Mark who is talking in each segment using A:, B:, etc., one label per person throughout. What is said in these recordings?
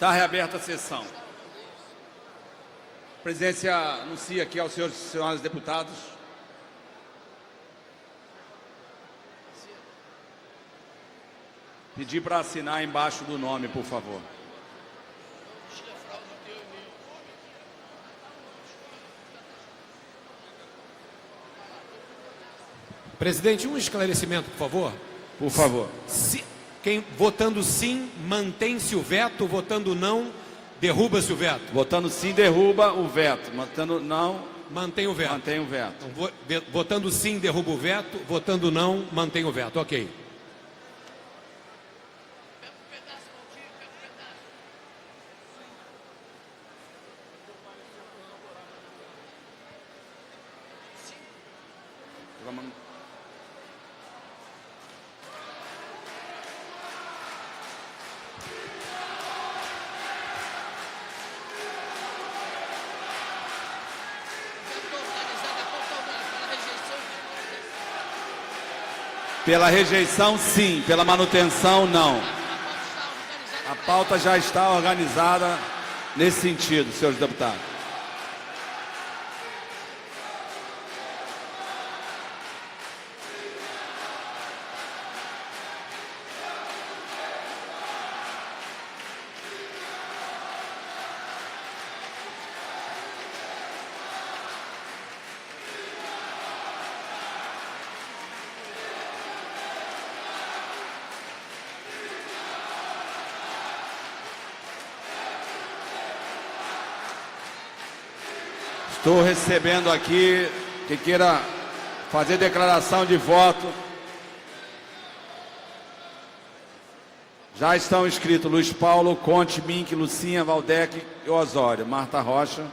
A: Está reaberta a sessão. A presidência anuncia aqui aos senhores e senhoras deputados pedir para assinar embaixo do nome, por favor.
B: Presidente, um esclarecimento, por favor.
A: Por favor.
B: Quem votando sim, mantém-se o veto, votando não, derruba-se o veto.
A: Votando sim, derruba o veto. Votando não,
B: mantém o veto.
A: Mantém o veto.
B: Então, votando sim, derruba o veto, votando não, mantém o veto. Ok.
A: Pela rejeição, sim. Pela manutenção, não. A pauta já está organizada nesse sentido, senhores deputados. Estou recebendo aqui que queira fazer declaração de voto. Já estão inscritos Luiz Paulo, Conte, Mink, Lucinha, Valdec e Osório. Marta Rocha.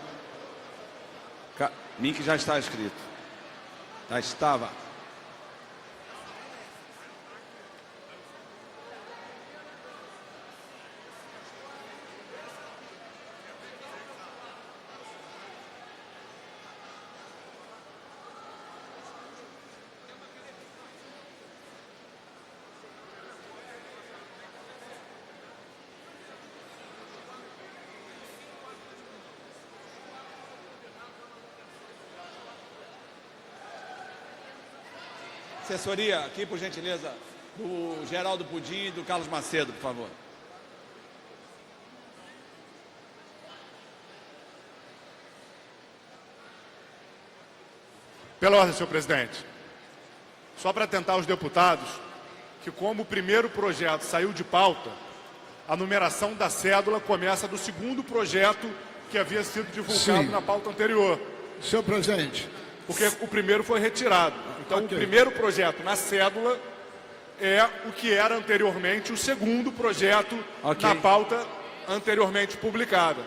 A: Mink já está inscrito. Já estava. Assessoria, aqui por gentileza, do Geraldo Pudim e do Carlos Macedo, por favor.
C: Pela ordem, senhor presidente. Só para atentar aos deputados que, como o primeiro projeto saiu de pauta, a numeração da cédula começa do segundo projeto que havia sido divulgado na pauta anterior.
D: Senhor presidente.
C: Porque o primeiro foi retirado. Então,
D: Ok.
C: O primeiro projeto na cédula é o que era anteriormente o segundo projeto na pauta anteriormente publicada.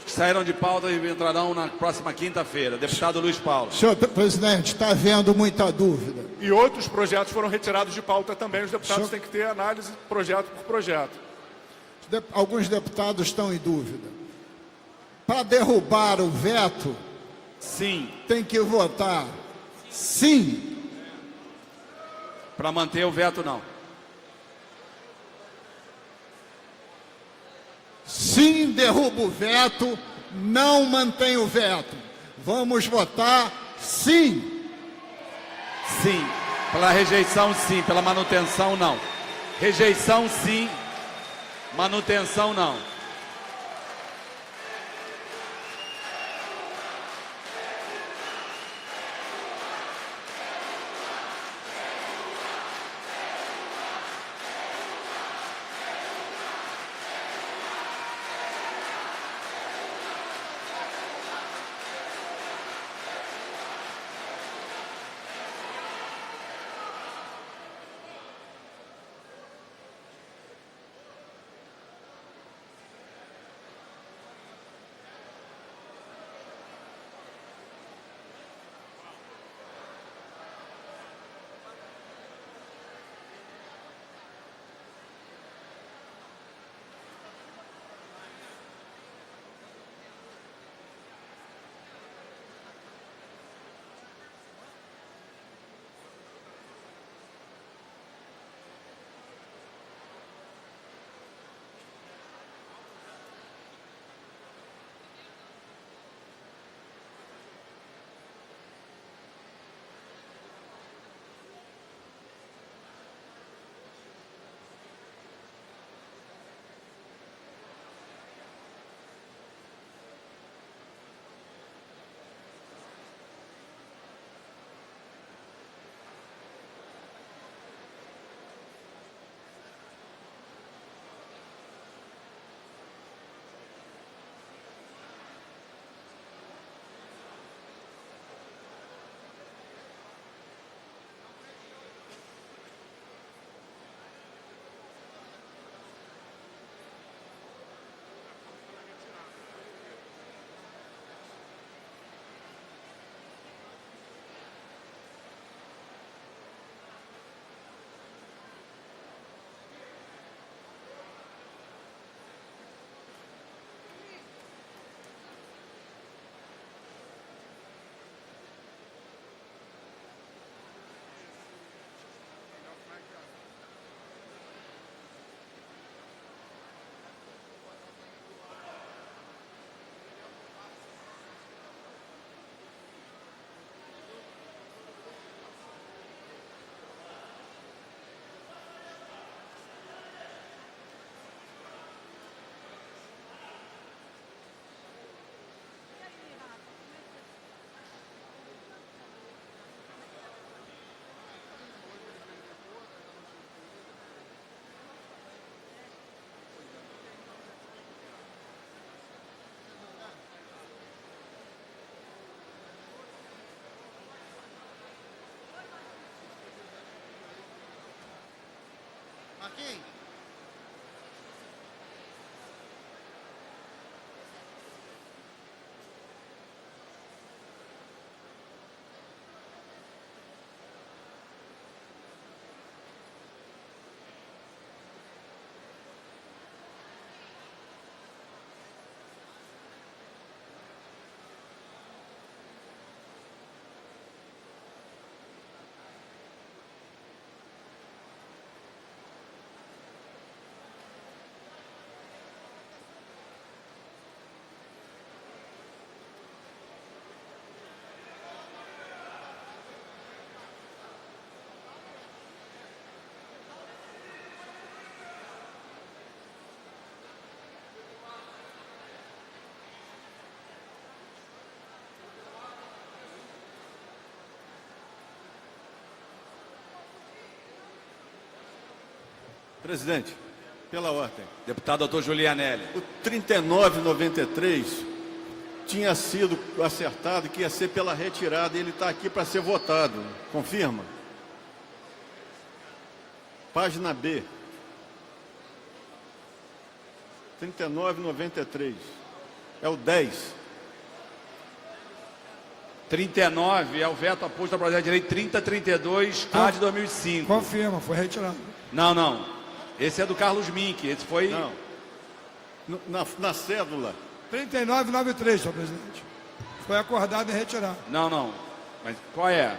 A: Saíram de pauta e entrarão na próxima quinta-feira. Deputado Luiz Paulo.
D: Senhor presidente, está havendo muita dúvida.
C: E outros projetos foram retirados de pauta também. Os deputados têm que ter análise projeto por projeto.
D: Alguns deputados estão em dúvida. Para derrubar o veto,
A: sim,
D: tem que votar sim.
A: Para manter o veto, não.
D: Sim, derruba o veto, não mantém o veto. Vamos votar sim.
A: Sim. Pela rejeição, sim. Pela manutenção, não. Rejeição, sim. Manutenção, não.
D: Marquinhos.
E: Presidente, pela ordem.
A: Deputado doutor Julianelli.
E: O 3993 tinha sido acertado que ia ser pela retirada e ele está aqui para ser votado. Confirma? Página B. 3993. É o 10.
A: 39 é o veto aposto ao projeto de lei 3032A de 2005.
F: Confirma, foi retirado.
A: Não. Esse é do Carlos Mink. Esse foi...
E: Não. Na cédula.
F: 3993, senhor presidente. Foi acordado e retirado.
A: Não. Mas qual é?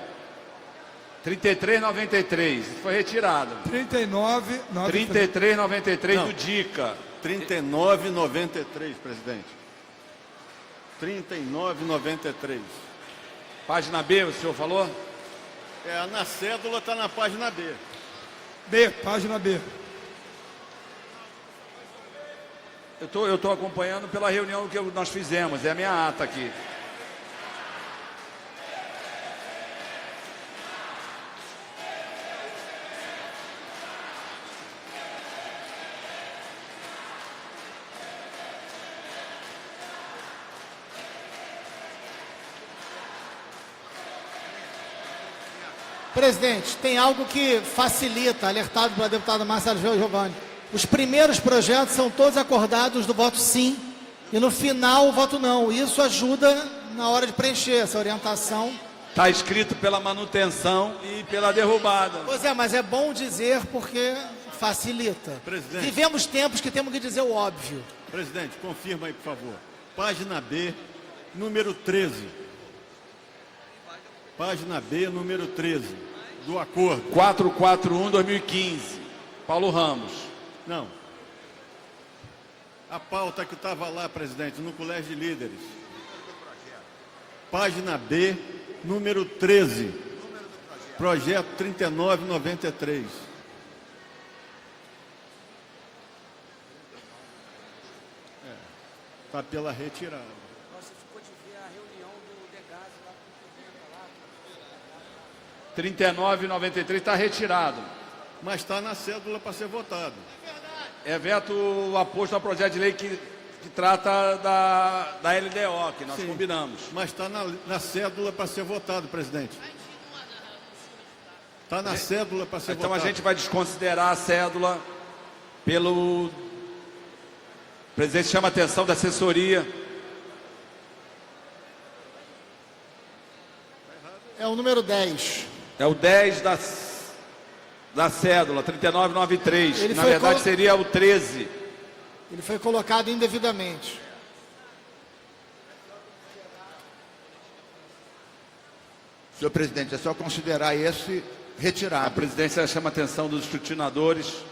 A: 3393. Isso foi retirado.
F: 3993.
A: 3393
E: Não.
A: do DICA.
E: 3993, presidente. 3993.
A: Página B, o senhor falou?
E: Na cédula está na página B.
F: B, página B.
A: Eu estou acompanhando pela reunião que nós fizemos. É a minha ata aqui.
G: Presidente, tem algo que facilita, alertado pela deputada Marcela Giovanni. Os primeiros projetos são todos acordados do voto sim e no final o voto não. Isso ajuda na hora de preencher essa orientação.
A: Está escrito pela manutenção e pela derrubada.
G: Pois é, mas é bom dizer porque facilita.
E: Presidente.
G: Vivemos tempos que temos que dizer o óbvio.
E: Presidente, confirma aí, por favor. Página B, número 13. Página B, número 13, do acordo.
A: 441/2015. Paulo Ramos.
E: Não. A pauta que estava lá, presidente, no Colégio de Líderes. Página B, número 13. Projeto 3993. Está pela retirada.
H: Você ficou de ver a reunião do Degás lá com o
A: 3993 está retirado.
E: Mas está na cédula para ser votado.
A: É veto aposto ao projeto de lei que trata da LDO, que nós
E: Sim.
A: combinamos.
E: Mas está na cédula para ser votado, presidente. Está na cédula para ser
A: Então
E: votado.
A: a gente vai desconsiderar a cédula pelo... O presidente chama a atenção da assessoria.
G: É o número 10.
A: É o 10 da cédula, 3993.
G: Ele
A: Na
G: foi
A: verdade seria o 13.
G: Ele foi colocado indevidamente.
I: Senhor presidente, é só considerar esse
A: A
I: retirado.
A: presidência chama a atenção dos escrutinadores.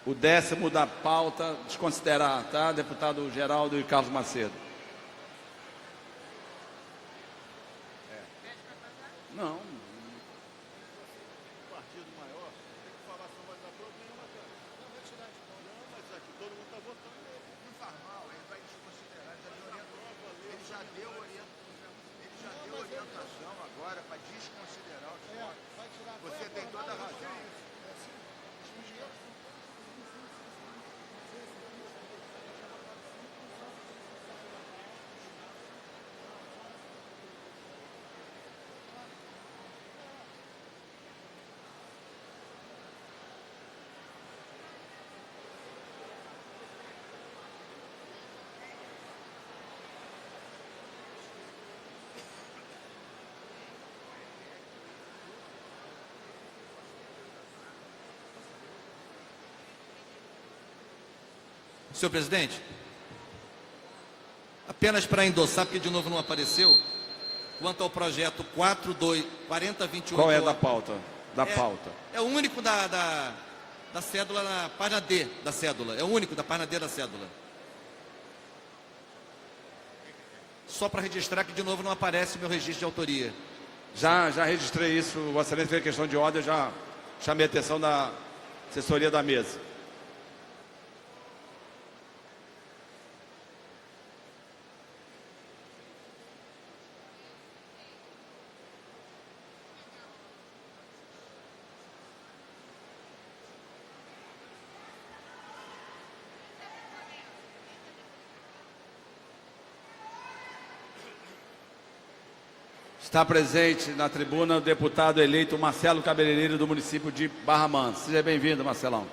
A: O 10º da pauta, desconsiderar, tá? Deputado Geraldo e Carlos Macedo. Não.
E: Partido maior, tem que falar sobre mais acordo nenhuma, cara. Não, mas aqui todo mundo está votando nele.
I: Não faz mal, ele vai desconsiderar, ele já deu orientação agora para desconsiderar os votos. Você tem toda a razão.
J: Senhor presidente, apenas para endossar, porque de novo não apareceu, quanto ao projeto 4028...
A: Qual é da pauta?
J: É o único da cédula na página D da cédula. É o único da página D da cédula. Só para registrar que de novo não aparece o meu registro de autoria.
A: Já registrei isso, Vossa Excelência fez questão de ordem, eu já chamei a atenção da assessoria da mesa. Está presente na tribuna o deputado eleito Marcelo Cabeleireiro, do município de Barra Mansa. Seja bem-vindo, Marcelão.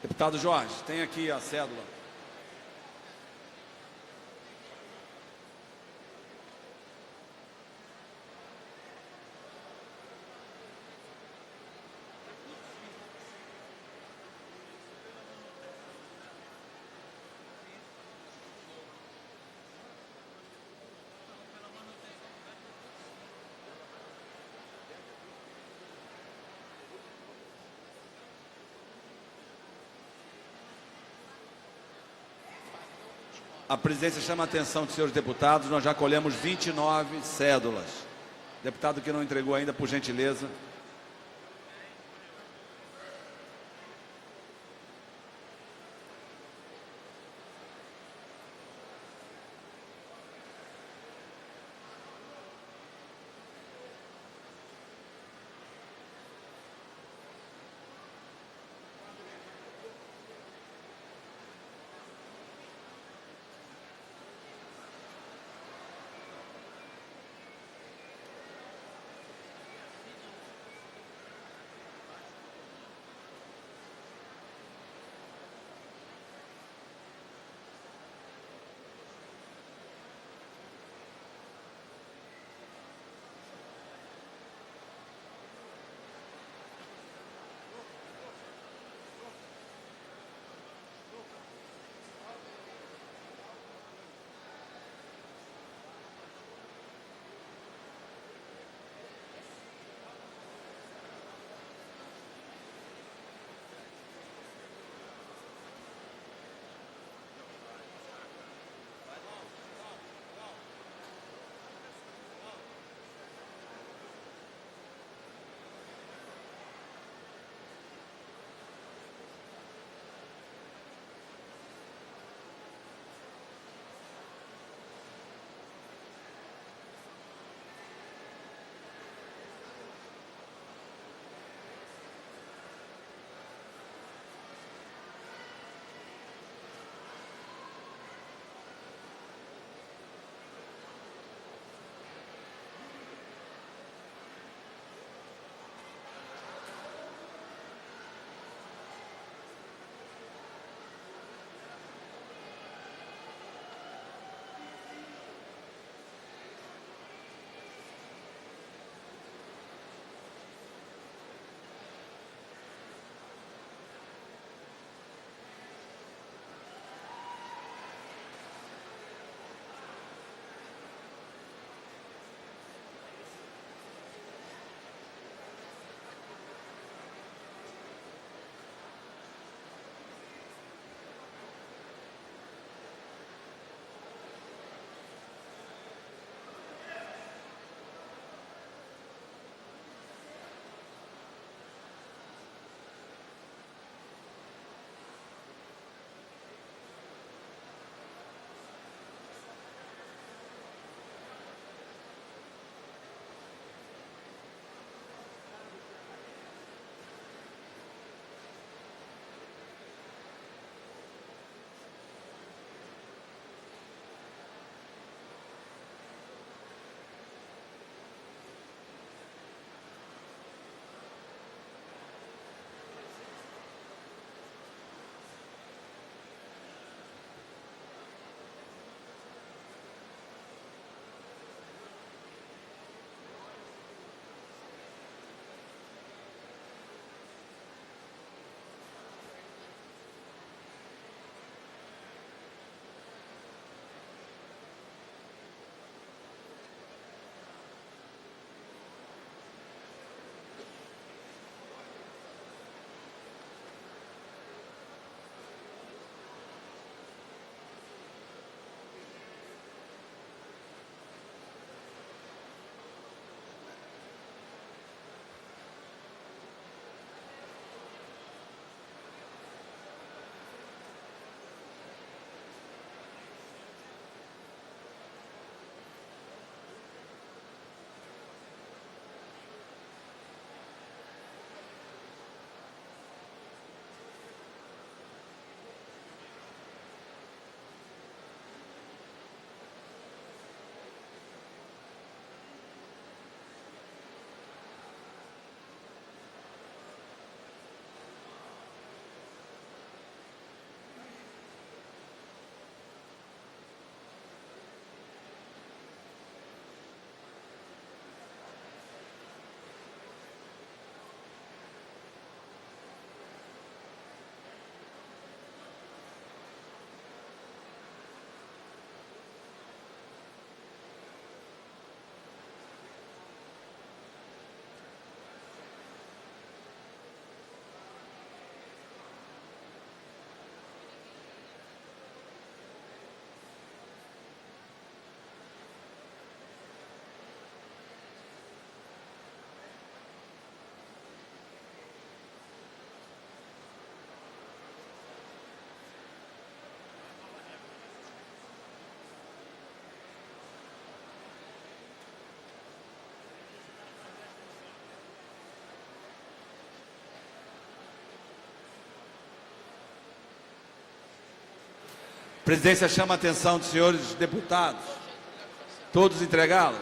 A: Deputado Jorge, tem aqui a cédula. A presidência chama a atenção dos senhores deputados, nós já colhemos 29 cédulas. Deputado que não entregou ainda, por gentileza. presidência chama a atenção dos senhores deputados. Todos entregá-lo?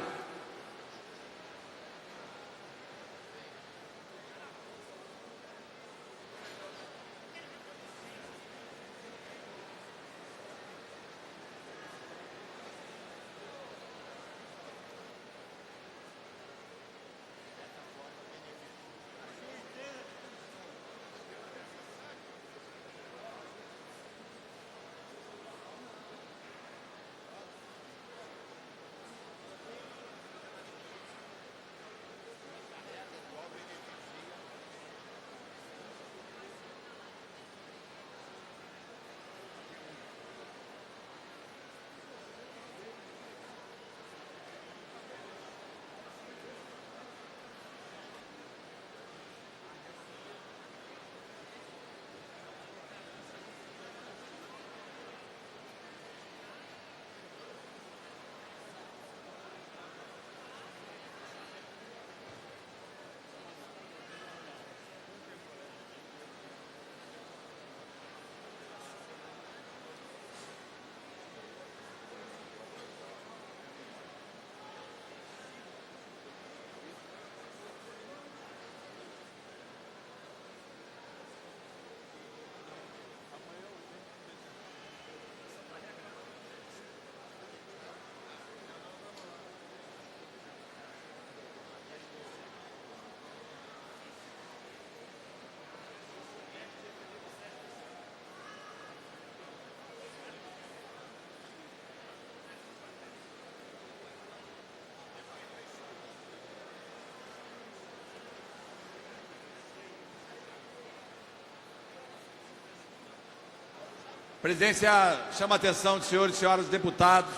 A: A presidência chama a atenção dos senhores e senhoras deputados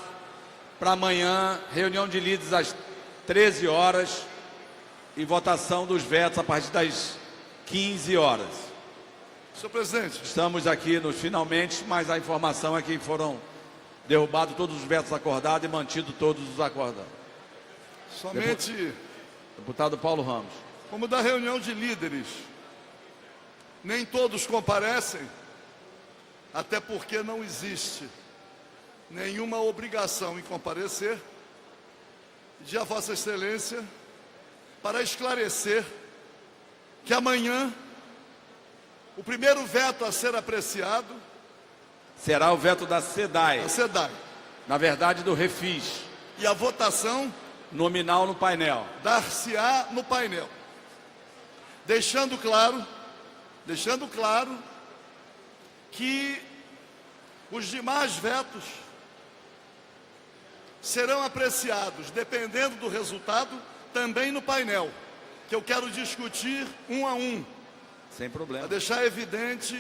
A: para amanhã, reunião de líderes às 13 horas e votação dos vetos a partir das 15 horas.
I: Senhor presidente.
A: Estamos aqui nos finalmente, mas a informação é que foram derrubados todos os vetos acordados e mantidos todos os acordados.
I: Somente,
A: Deputado Paulo Ramos.
I: como da reunião de líderes, nem todos comparecem, até porque não existe nenhuma obrigação em comparecer, de a Vossa Excelência, para esclarecer que amanhã o primeiro veto a ser apreciado
A: será o veto da SEDAI.
I: a SEDAI.
A: Na verdade, do Refis.
I: E a votação
A: Nominal no painel.
I: dar-se-á no painel. Deixando claro que os demais vetos serão apreciados, dependendo do resultado, também no painel, que eu quero discutir um a um,
A: Sem problema.
I: para deixar evidente,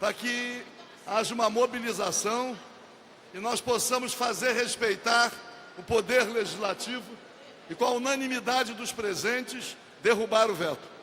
I: para que haja uma mobilização e nós possamos fazer respeitar o poder legislativo e, com a unanimidade dos presentes, derrubar o veto.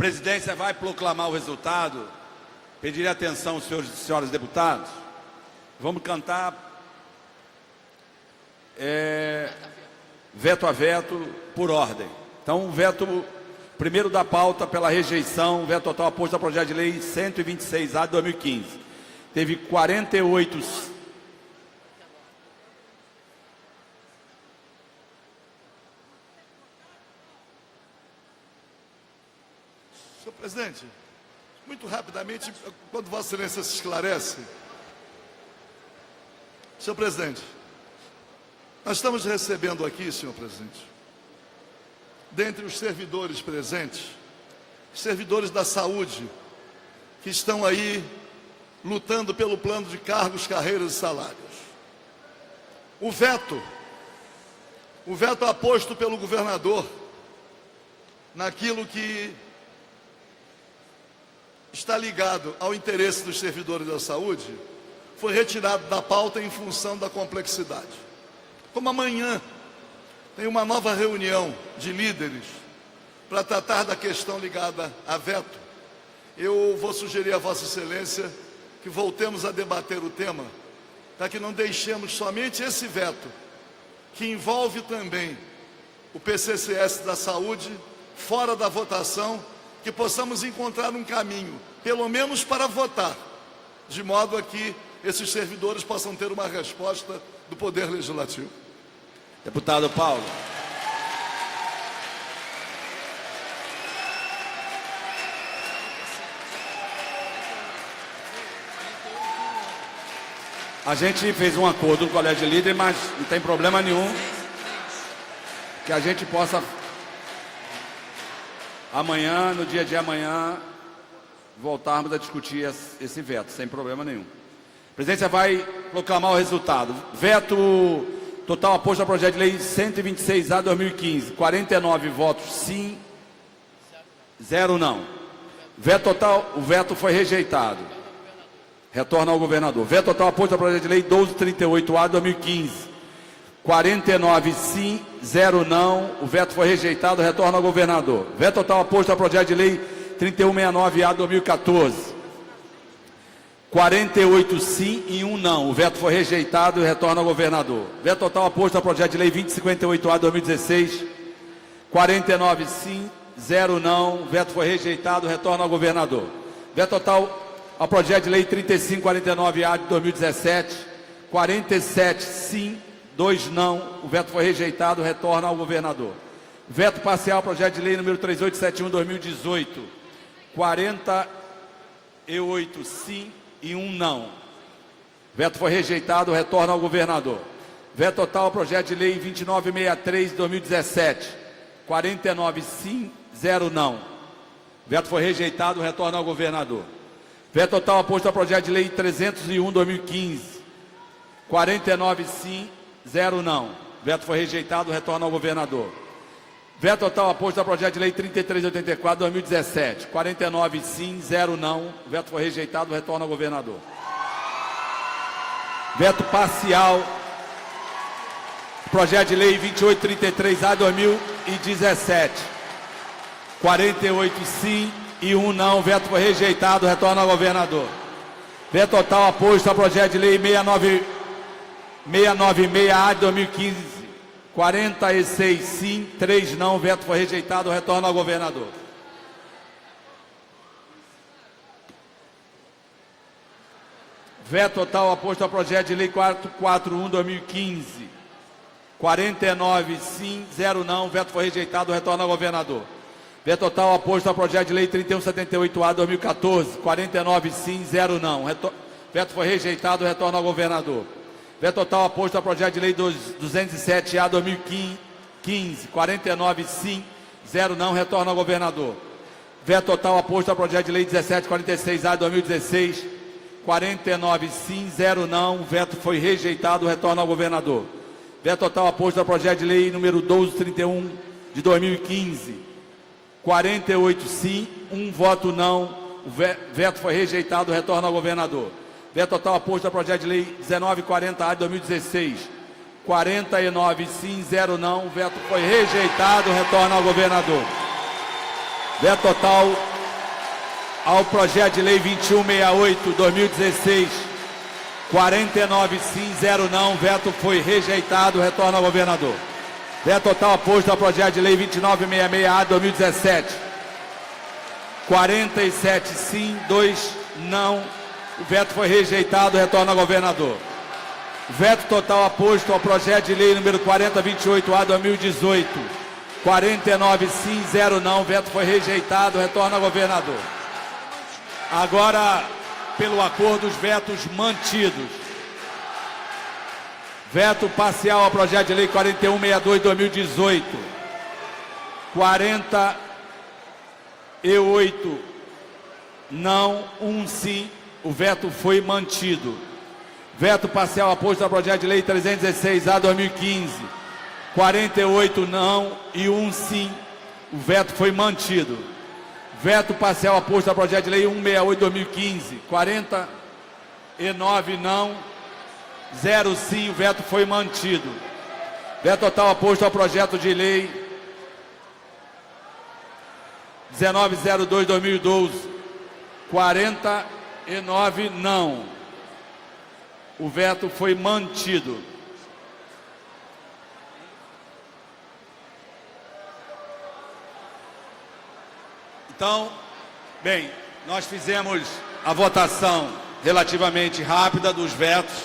A: presidência vai proclamar o resultado. Pediria atenção, senhores e senhoras deputados. Vamos cantar veto a veto por ordem. Então, veto primeiro da pauta pela rejeição, veto total oposto ao projeto de lei 126A de 2015. Teve 48...
I: Senhor presidente, muito rapidamente, quando Vossa Excelência se esclarece. Senhor presidente, nós estamos recebendo aqui, senhor presidente, dentre os servidores presentes, servidores da saúde, que estão aí lutando pelo plano de cargos, carreiras e salários. O veto aposto pelo governador naquilo que está ligado ao interesse dos servidores da saúde, foi retirado da pauta em função da complexidade. Como amanhã tem uma nova reunião de líderes para tratar da questão ligada a veto, eu vou sugerir a Vossa Excelência que voltemos a debater o tema, para que não deixemos somente esse veto, que envolve também o PCCS da saúde, fora da votação, que possamos encontrar um caminho, pelo menos para votar, de modo a que esses servidores possam ter uma resposta do Poder Legislativo.
A: Deputado Paulo. A gente fez um acordo no Colégio de Líderes, mas não tem problema nenhum que a gente possa amanhã, no dia de amanhã, voltarmos a discutir esse veto, sem problema nenhum. A presidência vai proclamar o resultado. Veto total oposto ao projeto de lei 126A 2015. 49 votos sim, 0 não. Veto total, o veto foi rejeitado. Retorna ao governador. Veto total oposto ao projeto de lei 1238A 2015. 49 sim, 0 não. O veto foi rejeitado, retorna ao governador. Veto total oposto ao projeto de lei 3169A 2014. 48 sim e 1 não. O veto foi rejeitado e retorna ao governador. Veto total oposto ao projeto de lei 2058A 2016. 49 sim, 0 não. O veto foi rejeitado, retorna ao governador. Veto total ao projeto de lei 3549A de 2017. 47 sim, 2 não. O veto foi rejeitado, retorna ao governador. Veto parcial ao projeto de lei número 3871 2018. 48 sim e 1 não. Veto foi rejeitado, retorna ao governador. Veto total ao projeto de lei 2963 de 2017. 49 sim, 0 não. Veto foi rejeitado, retorna ao governador. Veto total oposto ao projeto de lei 301 de 2015. 49 sim, 0 não. Veto foi rejeitado, retorna ao governador. Veto total oposto ao projeto de lei 3384 de 2017. 49 sim, 0 não. Veto foi rejeitado, retorna ao governador. Veto parcial. Projeto de lei 2833A 2017. 48 sim e 1 não. Veto foi rejeitado, retorna ao governador. Veto total oposto ao projeto de lei 696A de 2015. 46 sim, 3 não. Veto foi rejeitado, retorna ao governador. Veto total oposto ao projeto de lei 441 de 2015. 49 sim, 0 não. Veto foi rejeitado, retorna ao governador. Veto total oposto ao projeto de lei 3178A de 2014. 49 sim, 0 não. Veto foi rejeitado, retorna ao governador. Veto total oposto ao projeto de lei 207A 2015. 49 sim, 0 não. Retorna ao governador. Veto total oposto ao projeto de lei 1746A 2016. 49 sim, 0 não. Veto foi rejeitado, retorna ao governador. Veto total oposto ao projeto de lei número 1231 de 2015. 48 sim, 1 voto não. O veto foi rejeitado, retorna ao governador. Veto total oposto ao projeto de lei 1940A de 2016. 49 sim, 0 não. O veto foi rejeitado, retorna ao governador. Veto total ao projeto de lei 2168/2016, 49 sim, 0 não, veto foi rejeitado, retorna ao governador. Veto total oposto ao projeto de lei 2966/2017, 47 sim, 2 não, o veto foi rejeitado, retorna ao governador. Veto total oposto ao projeto de lei número 4028/2018, 49 sim, 0 não, veto foi rejeitado, retorna ao governador. Agora, pelo acordo, os vetos mantidos. Veto parcial ao projeto de lei 4162/2018, 48 não, 1 sim, o veto foi mantido. Veto parcial oposto ao projeto de lei 316/2015, 48 não e 1 sim, o veto foi mantido. Veto parcial oposto ao projeto de lei 168/2015, 49 não, 0 sim, o veto foi mantido. Veto total oposto ao projeto de lei 1902/2012, 49 não. O veto foi mantido. Então, bem, nós fizemos a votação relativamente rápida dos vetos.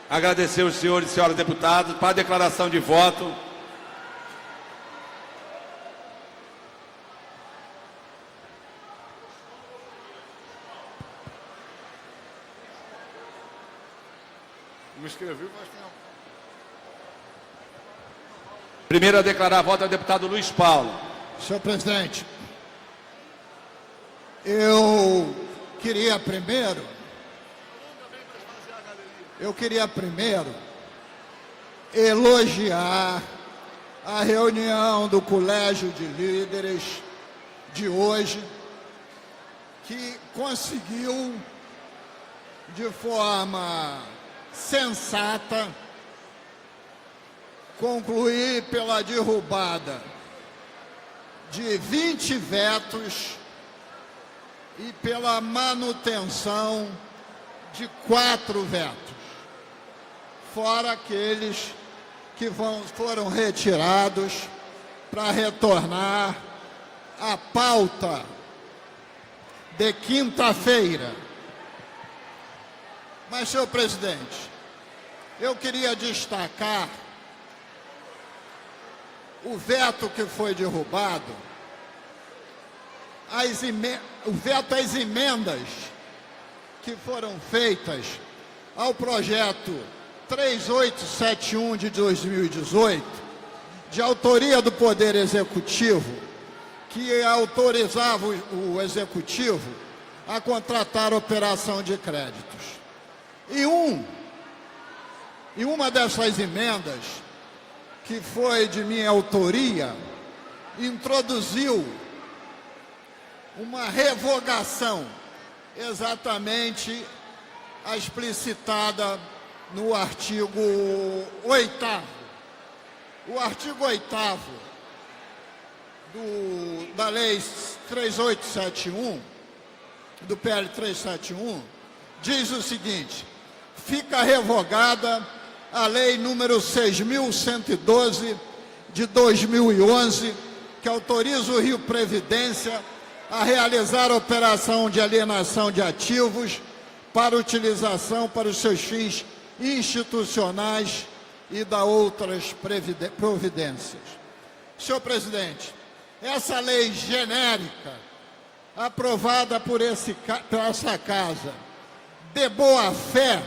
A: Agradecer os senhores e senhoras deputados para a declaração de voto.
C: Me inscrevi, mas não.
A: Primeiro a declarar voto é o deputado Luiz Paulo.
D: Senhor presidente, eu queria primeiro elogiar a reunião do Colégio de Líderes de hoje, que conseguiu, de forma sensata, concluir pela derrubada de 20 vetos e pela manutenção de 4 vetos, fora aqueles que foram retirados para retornar à pauta de quinta-feira. Mas, senhor presidente, eu queria destacar o veto que foi derrubado, o veto às emendas que foram feitas ao projeto 3871 de 2018, de autoria do Poder Executivo, que autorizava o Executivo a contratar operação de créditos. E uma dessas emendas, que foi de minha autoria, introduziu uma revogação exatamente a explicitada no artigo 8º. O artigo 8º da Lei 3871, do PL 371, diz o seguinte: fica revogada a Lei número 6.112 de 2011, que autoriza o Rio Previdência a realizar a operação de alienação de ativos para utilização para os seus fins institucionais e da outras providências. Senhor presidente, essa lei genérica, aprovada por essa casa, de boa fé,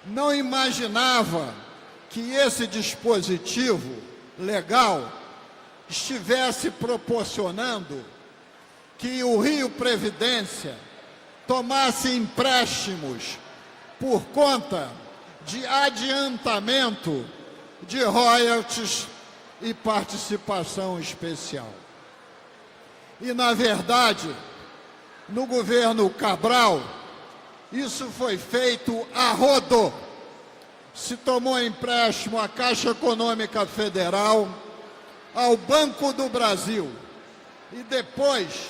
D: não imaginava que esse dispositivo legal estivesse proporcionando que o Rio Previdência tomasse empréstimos por conta de adiantamento de royalties e participação especial. E, na verdade, no governo Cabral, isso foi feito a rodo. Se tomou empréstimo à Caixa Econômica Federal, ao Banco do Brasil, e depois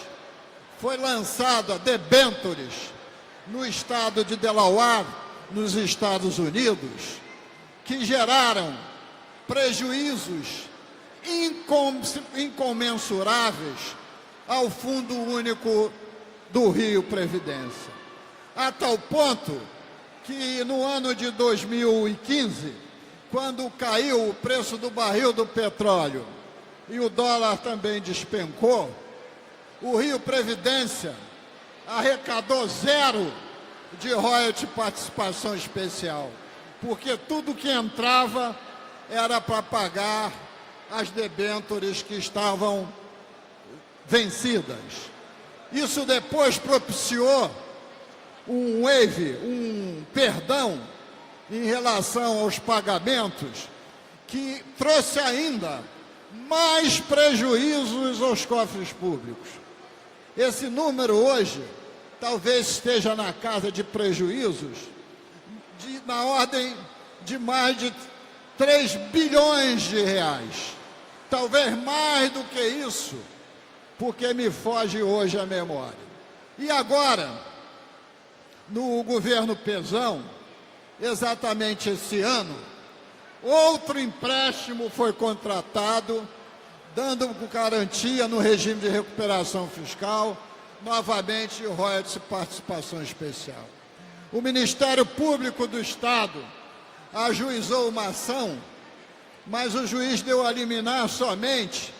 D: foi lançada debêntures no estado de Delaware, nos Estados Unidos, que geraram prejuízos incomensuráveis ao Fundo Único do Rio Previdência. A tal ponto que no ano de 2015, quando caiu o preço do barril do petróleo e o dólar também despencou, o Rio Previdência arrecadou 0 de royalty participação especial, porque tudo que entrava era para pagar as debêntures que estavam vencidas. Isso depois propiciou um waive, um perdão em relação aos pagamentos, que trouxe ainda mais prejuízos aos cofres públicos. Esse número hoje talvez esteja na casa de prejuízos na ordem de mais de 3 bilhões de reais. Talvez mais do que isso, porque me foge hoje a memória. E agora, no governo Pezão, exatamente esse ano, outro empréstimo foi contratado, dando garantia no regime de recuperação fiscal, novamente royalties e participação especial. O Ministério Público do Estado ajuizou uma ação, mas o juiz deu a liminar somente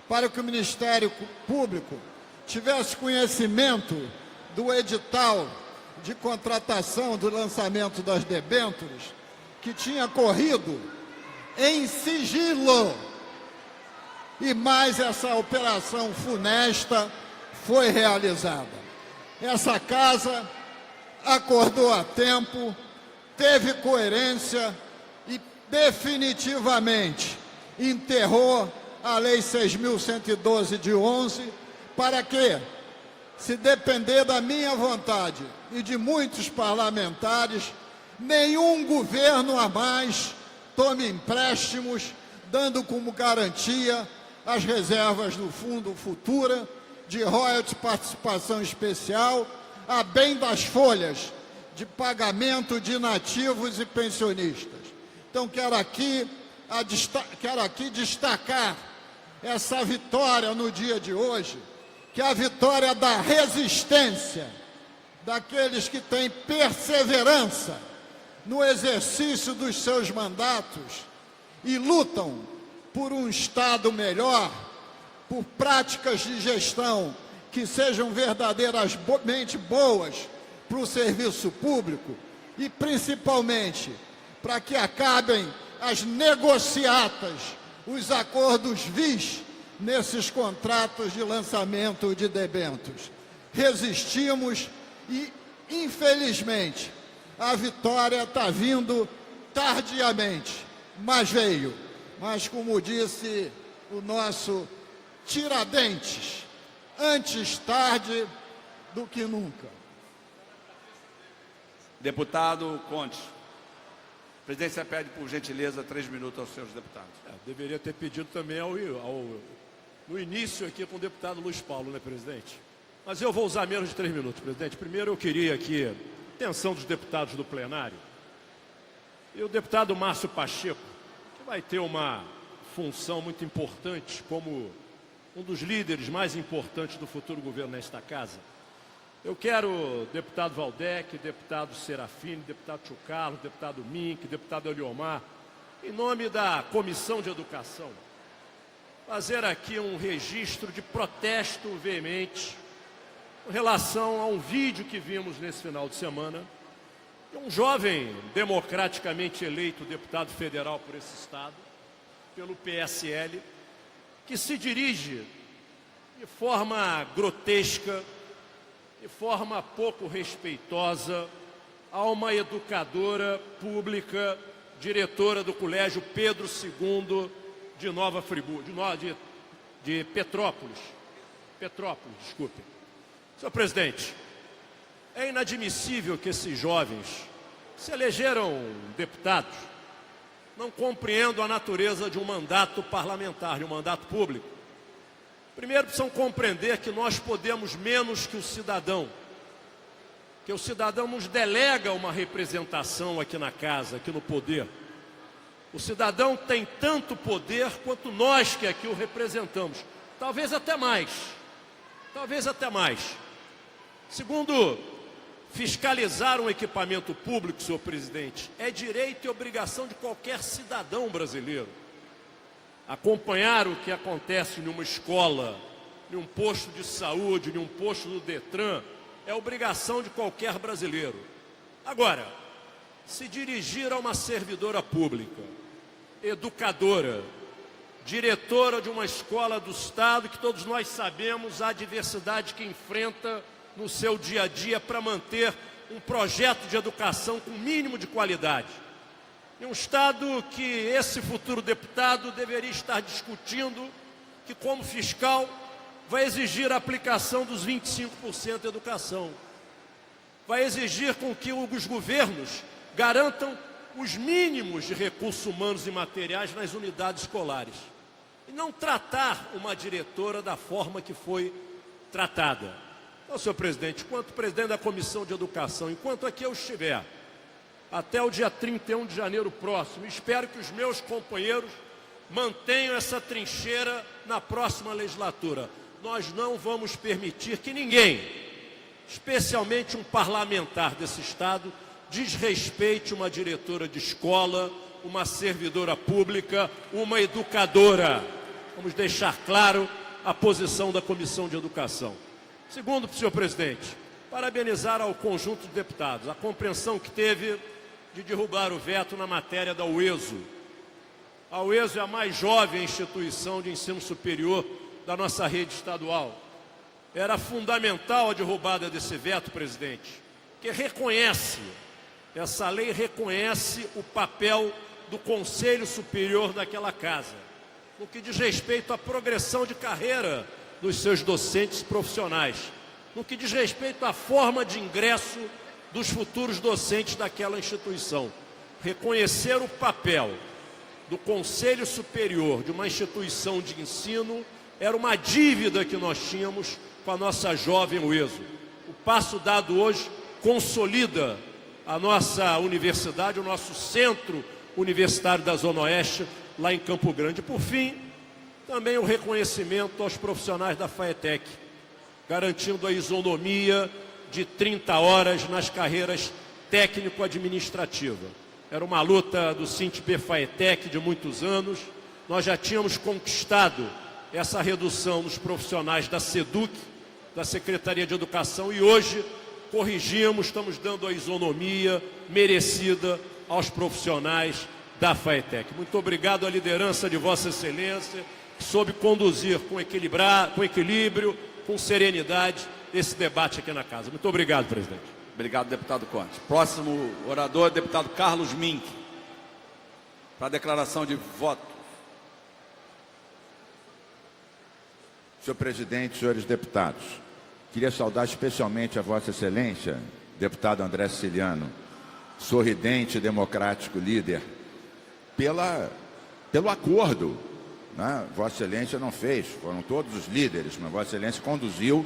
D: para que o Ministério Público tivesse conhecimento do edital de contratação do lançamento das debêntures, que tinha corrido em sigilo. E mais essa operação funesta foi realizada. Essa casa acordou a tempo, teve coerência e definitivamente enterrou a Lei 6.112 de 11, para que, se depender da minha vontade e de muitos parlamentares, nenhum governo a mais tome empréstimos, dando como garantia as reservas do Fundo Futura de royalties participação especial, a bem das folhas de pagamento de nativos e pensionistas. Então, quero aqui destacar essa vitória no dia de hoje, que é a vitória da resistência daqueles que têm perseverança no exercício dos seus mandatos e lutam por um Estado melhor, por práticas de gestão que sejam verdadeiramente boas para o serviço público e, principalmente, para que acabem as negociatas, os acordos vis nesses contratos de lançamento de debêntures. Resistimos e, infelizmente, a vitória está vindo tardiamente, mas veio. Mas, como disse o nosso Tiradentes, antes tarde do que nunca.
A: Deputado Conte, a presidência pede, por gentileza, 3 minutos aos seus deputados.
K: Deveria ter pedido também no início aqui com o deputado Luiz Paulo, né, presidente? Mas eu vou usar menos de 3 minutos, presidente. Primeiro eu queria aqui, atenção dos deputados do plenário, e o deputado Márcio Pacheco, que vai ter uma função muito importante como um dos líderes mais importantes do futuro governo nesta casa. Eu quero deputado Valdec, deputado Serafini, deputado Tio Carlos, deputado Mink, deputado Eliomar, em nome da Comissão de Educação, fazer aqui um registro de protesto veemente em relação a um vídeo que vimos nesse final de semana de um jovem democraticamente eleito deputado federal por esse estado, pelo PSL, que se dirige de forma grotesca, de forma pouco respeitosa, a uma educadora pública, diretora do Colégio Pedro II de Nova Friburgo, de Petrópolis. Petrópolis, desculpe. Senhor presidente, é inadmissível que esses jovens se elegeram deputados, não compreendam a natureza de um mandato parlamentar, de um mandato público. Primeiro, precisam compreender que nós podemos menos que o cidadão. Que o cidadão nos delega uma representação aqui na casa, aqui no poder. O cidadão tem tanto poder quanto nós que aqui o representamos. Talvez até mais. Talvez até mais. Segundo, fiscalizar um equipamento público, senhor presidente, é direito e obrigação de qualquer cidadão brasileiro. Acompanhar o que acontece em uma escola, em um posto de saúde, em um posto do Detran, é obrigação de qualquer brasileiro. Agora, se dirigir a uma servidora pública, educadora, diretora de uma escola do Estado, que todos nós sabemos a adversidade que enfrenta no seu dia a dia para manter um projeto de educação com mínimo de qualidade. Em um Estado que esse futuro deputado deveria estar discutindo, que como fiscal vai exigir a aplicação dos 25% de educação. Vai exigir com que os governos garantam os mínimos de recursos humanos e materiais nas unidades escolares. E não tratar uma diretora da forma que foi tratada. Então, senhor presidente, enquanto presidente da Comissão de Educação, enquanto aqui eu estiver, até o dia 31 de janeiro próximo, espero que os meus companheiros mantenham essa trincheira na próxima legislatura. Nós não vamos permitir que ninguém, especialmente um parlamentar desse Estado, desrespeite uma diretora de escola, uma servidora pública, uma educadora. Vamos deixar claro a posição da Comissão de Educação. Segundo, senhor presidente, parabenizar ao conjunto de deputados a compreensão que teve de derrubar o veto na matéria da UESO. A UESO é a mais jovem instituição de ensino superior da nossa rede estadual. Era fundamental a derrubada desse veto, presidente, que reconhece, essa lei reconhece o papel do Conselho Superior daquela casa, no que diz respeito à progressão de carreira dos seus docentes profissionais, no que diz respeito à forma de ingresso dos futuros docentes daquela instituição. Reconhecer o papel do Conselho Superior de uma instituição de ensino era uma dívida que nós tínhamos com a nossa jovem UESO. O passo dado hoje consolida a nossa universidade, o nosso centro universitário da Zona Oeste, lá em Campo Grande. Por fim, também o reconhecimento aos profissionais da FAETEC, garantindo a isonomia de 30 horas nas carreiras técnico-administrativas. Era uma luta do SINTB FAETEC de muitos anos. Nós já tínhamos conquistado essa redução nos profissionais da SEDUC, da Secretaria de Educação, e hoje corrigimos, estamos dando a isonomia merecida aos profissionais da FAETEC. Muito obrigado à liderança de Vossa Excelência, que soube conduzir com equilíbrio, com serenidade, esse debate aqui na casa. Muito obrigado, presidente.
A: Obrigado, deputado Conte. Próximo orador, deputado Carlos Mink, para a declaração de voto.
L: Senhor presidente, senhores deputados, queria saudar especialmente a Vossa Excelência, deputado André Siciliano, sorridente, democrático líder, pelo acordo, né? Vossa Excelência não fez, foram todos os líderes, mas Vossa Excelência conduziu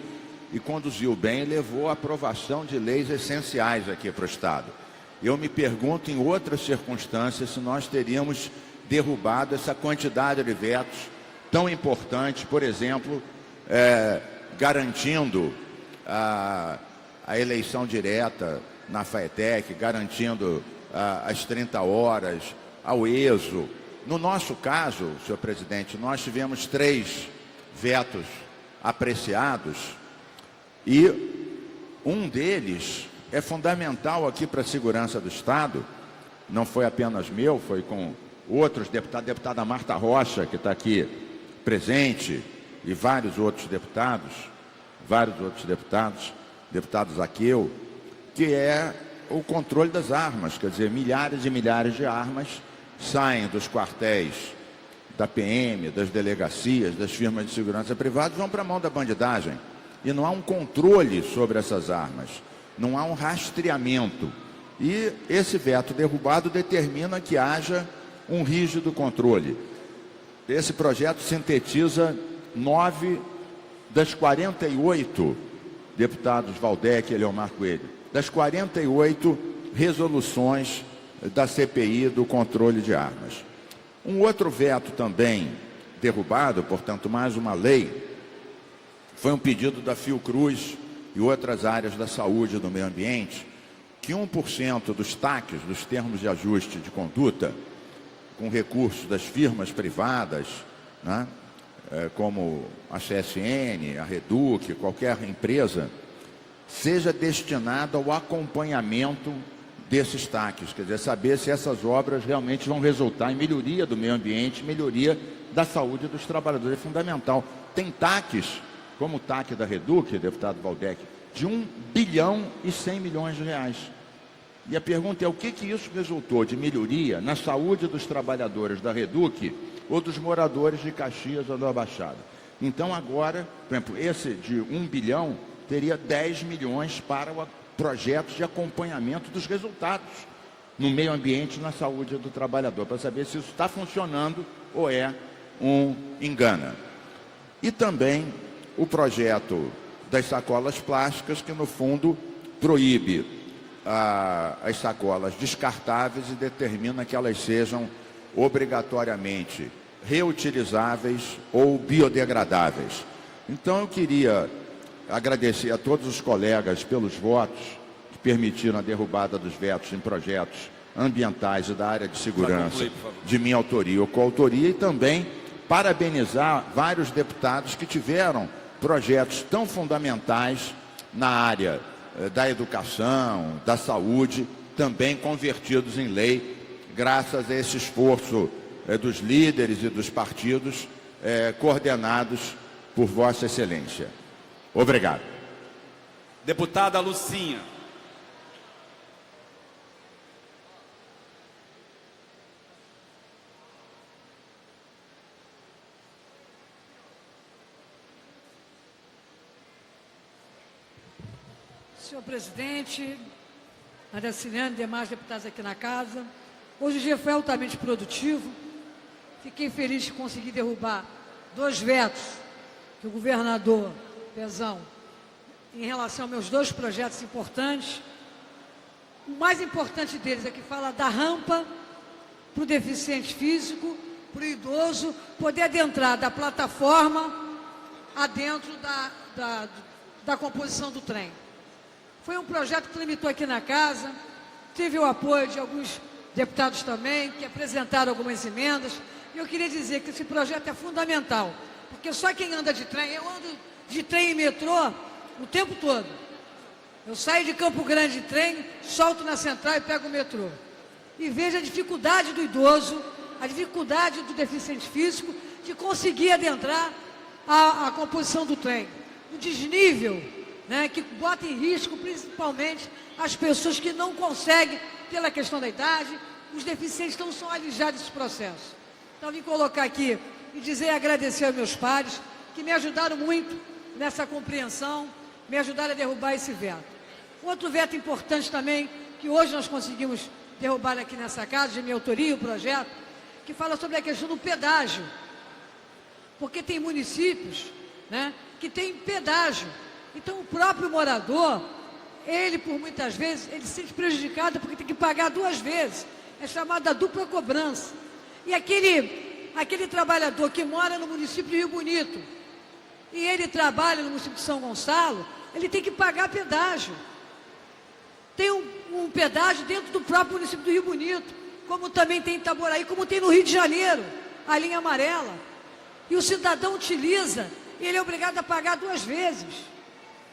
L: bem e levou à aprovação de leis essenciais aqui para o Estado. Eu me pergunto, em outras circunstâncias, se nós teríamos derrubado essa quantidade de vetos tão importante, por exemplo, garantindo a eleição direta na FAETEC, garantindo as 30 horas, ao ESO. No nosso caso, senhor presidente, nós tivemos 3 vetos apreciados e um deles é fundamental aqui para a segurança do Estado. Não foi apenas meu, foi com outros deputados, a deputada Marta Rocha, que está aqui presente, e vários outros deputados, deputado Zaqueu, que é o controle das armas. Quer dizer, milhares e milhares de armas saem dos quartéis da PM, das delegacias, das firmas de segurança privadas, vão para a mão da bandidagem. E não há um controle sobre essas armas, não há um rastreamento. E esse veto derrubado determina que haja um rígido controle. Esse projeto sintetiza 9 das 48, deputados Valdec e Eleomar Coelho, das 48 resoluções da CPI do controle de armas. Um outro veto também derrubado, portanto, mais uma lei, foi um pedido da Fiocruz e outras áreas da saúde e do meio ambiente, que 1% dos TACs, dos termos de ajuste de conduta, com recursos das firmas privadas, né, como a CSN, a Reduc, qualquer empresa, seja destinado ao acompanhamento desses TACs, quer dizer, saber se essas obras realmente vão resultar em melhoria do meio ambiente, melhoria da saúde dos trabalhadores. É fundamental. Tem TACs, como o TAC da Reduc, deputado Valdec, de 1 bilhão e 100 milhões de reais. E a pergunta é, o que isso resultou de melhoria na saúde dos trabalhadores da Reduc ou dos moradores de Caxias ou da Baixada? Então agora, por exemplo, esse de 1 bilhão teria 10 milhões para projetos de acompanhamento dos resultados no meio ambiente e na saúde do trabalhador, para saber se isso está funcionando ou é um engano. E também o projeto das sacolas plásticas, que no fundo proíbe as sacolas descartáveis e determina que elas sejam obrigatoriamente reutilizáveis ou biodegradáveis. Então eu queria agradecer a todos os colegas pelos votos que permitiram a derrubada dos vetos em projetos ambientais e da área de segurança de minha autoria ou coautoria, e também parabenizar vários deputados que tiveram projetos tão fundamentais na área da educação, da saúde, também convertidos em lei, graças a esse esforço dos líderes e dos partidos coordenados por Vossa Excelência. Obrigado.
A: Deputada Lucinha.
H: Senhor presidente, Maria Ciliane e demais deputados aqui na casa, hoje o dia foi altamente produtivo. Fiquei feliz de conseguir derrubar 2 vetos que o governador Pezão, em relação aos meus 2 projetos importantes. O mais importante deles é que fala da rampa para o deficiente físico, para o idoso, poder adentrar da plataforma adentro da composição do trem. Foi um projeto que tramitou aqui na casa, teve o apoio de alguns deputados também, que apresentaram algumas emendas. E eu queria dizer que esse projeto é fundamental, porque só quem anda de trem, eu ando de trem e metrô o tempo todo. Eu saio de Campo Grande de trem, solto na central e pego o metrô. E vejo a dificuldade do idoso, a dificuldade do deficiente físico de conseguir adentrar a composição do trem. O desnível, né, que bota em risco principalmente as pessoas que não conseguem, pela questão da idade, os deficientes não são alijados desse processo. Então, vim colocar aqui e dizer e agradecer aos meus pares, que me ajudaram muito nessa compreensão, me ajudaram a derrubar esse veto. Outro veto importante também, que hoje nós conseguimos derrubar aqui nessa casa, de minha autoria, o projeto, que fala sobre a questão do pedágio. Porque tem municípios, né, que tem pedágio. Então, o próprio morador, ele, por muitas vezes, ele se sente prejudicado porque tem que pagar 2 vezes. É chamada dupla cobrança. E aquele trabalhador que mora no município de Rio Bonito e ele trabalha no município de São Gonçalo, ele tem que pagar pedágio. Tem um pedágio dentro do próprio município do Rio Bonito, como também tem em Itaboraí, como tem no Rio de Janeiro, a linha amarela. E o cidadão utiliza e ele é obrigado a pagar 2 vezes.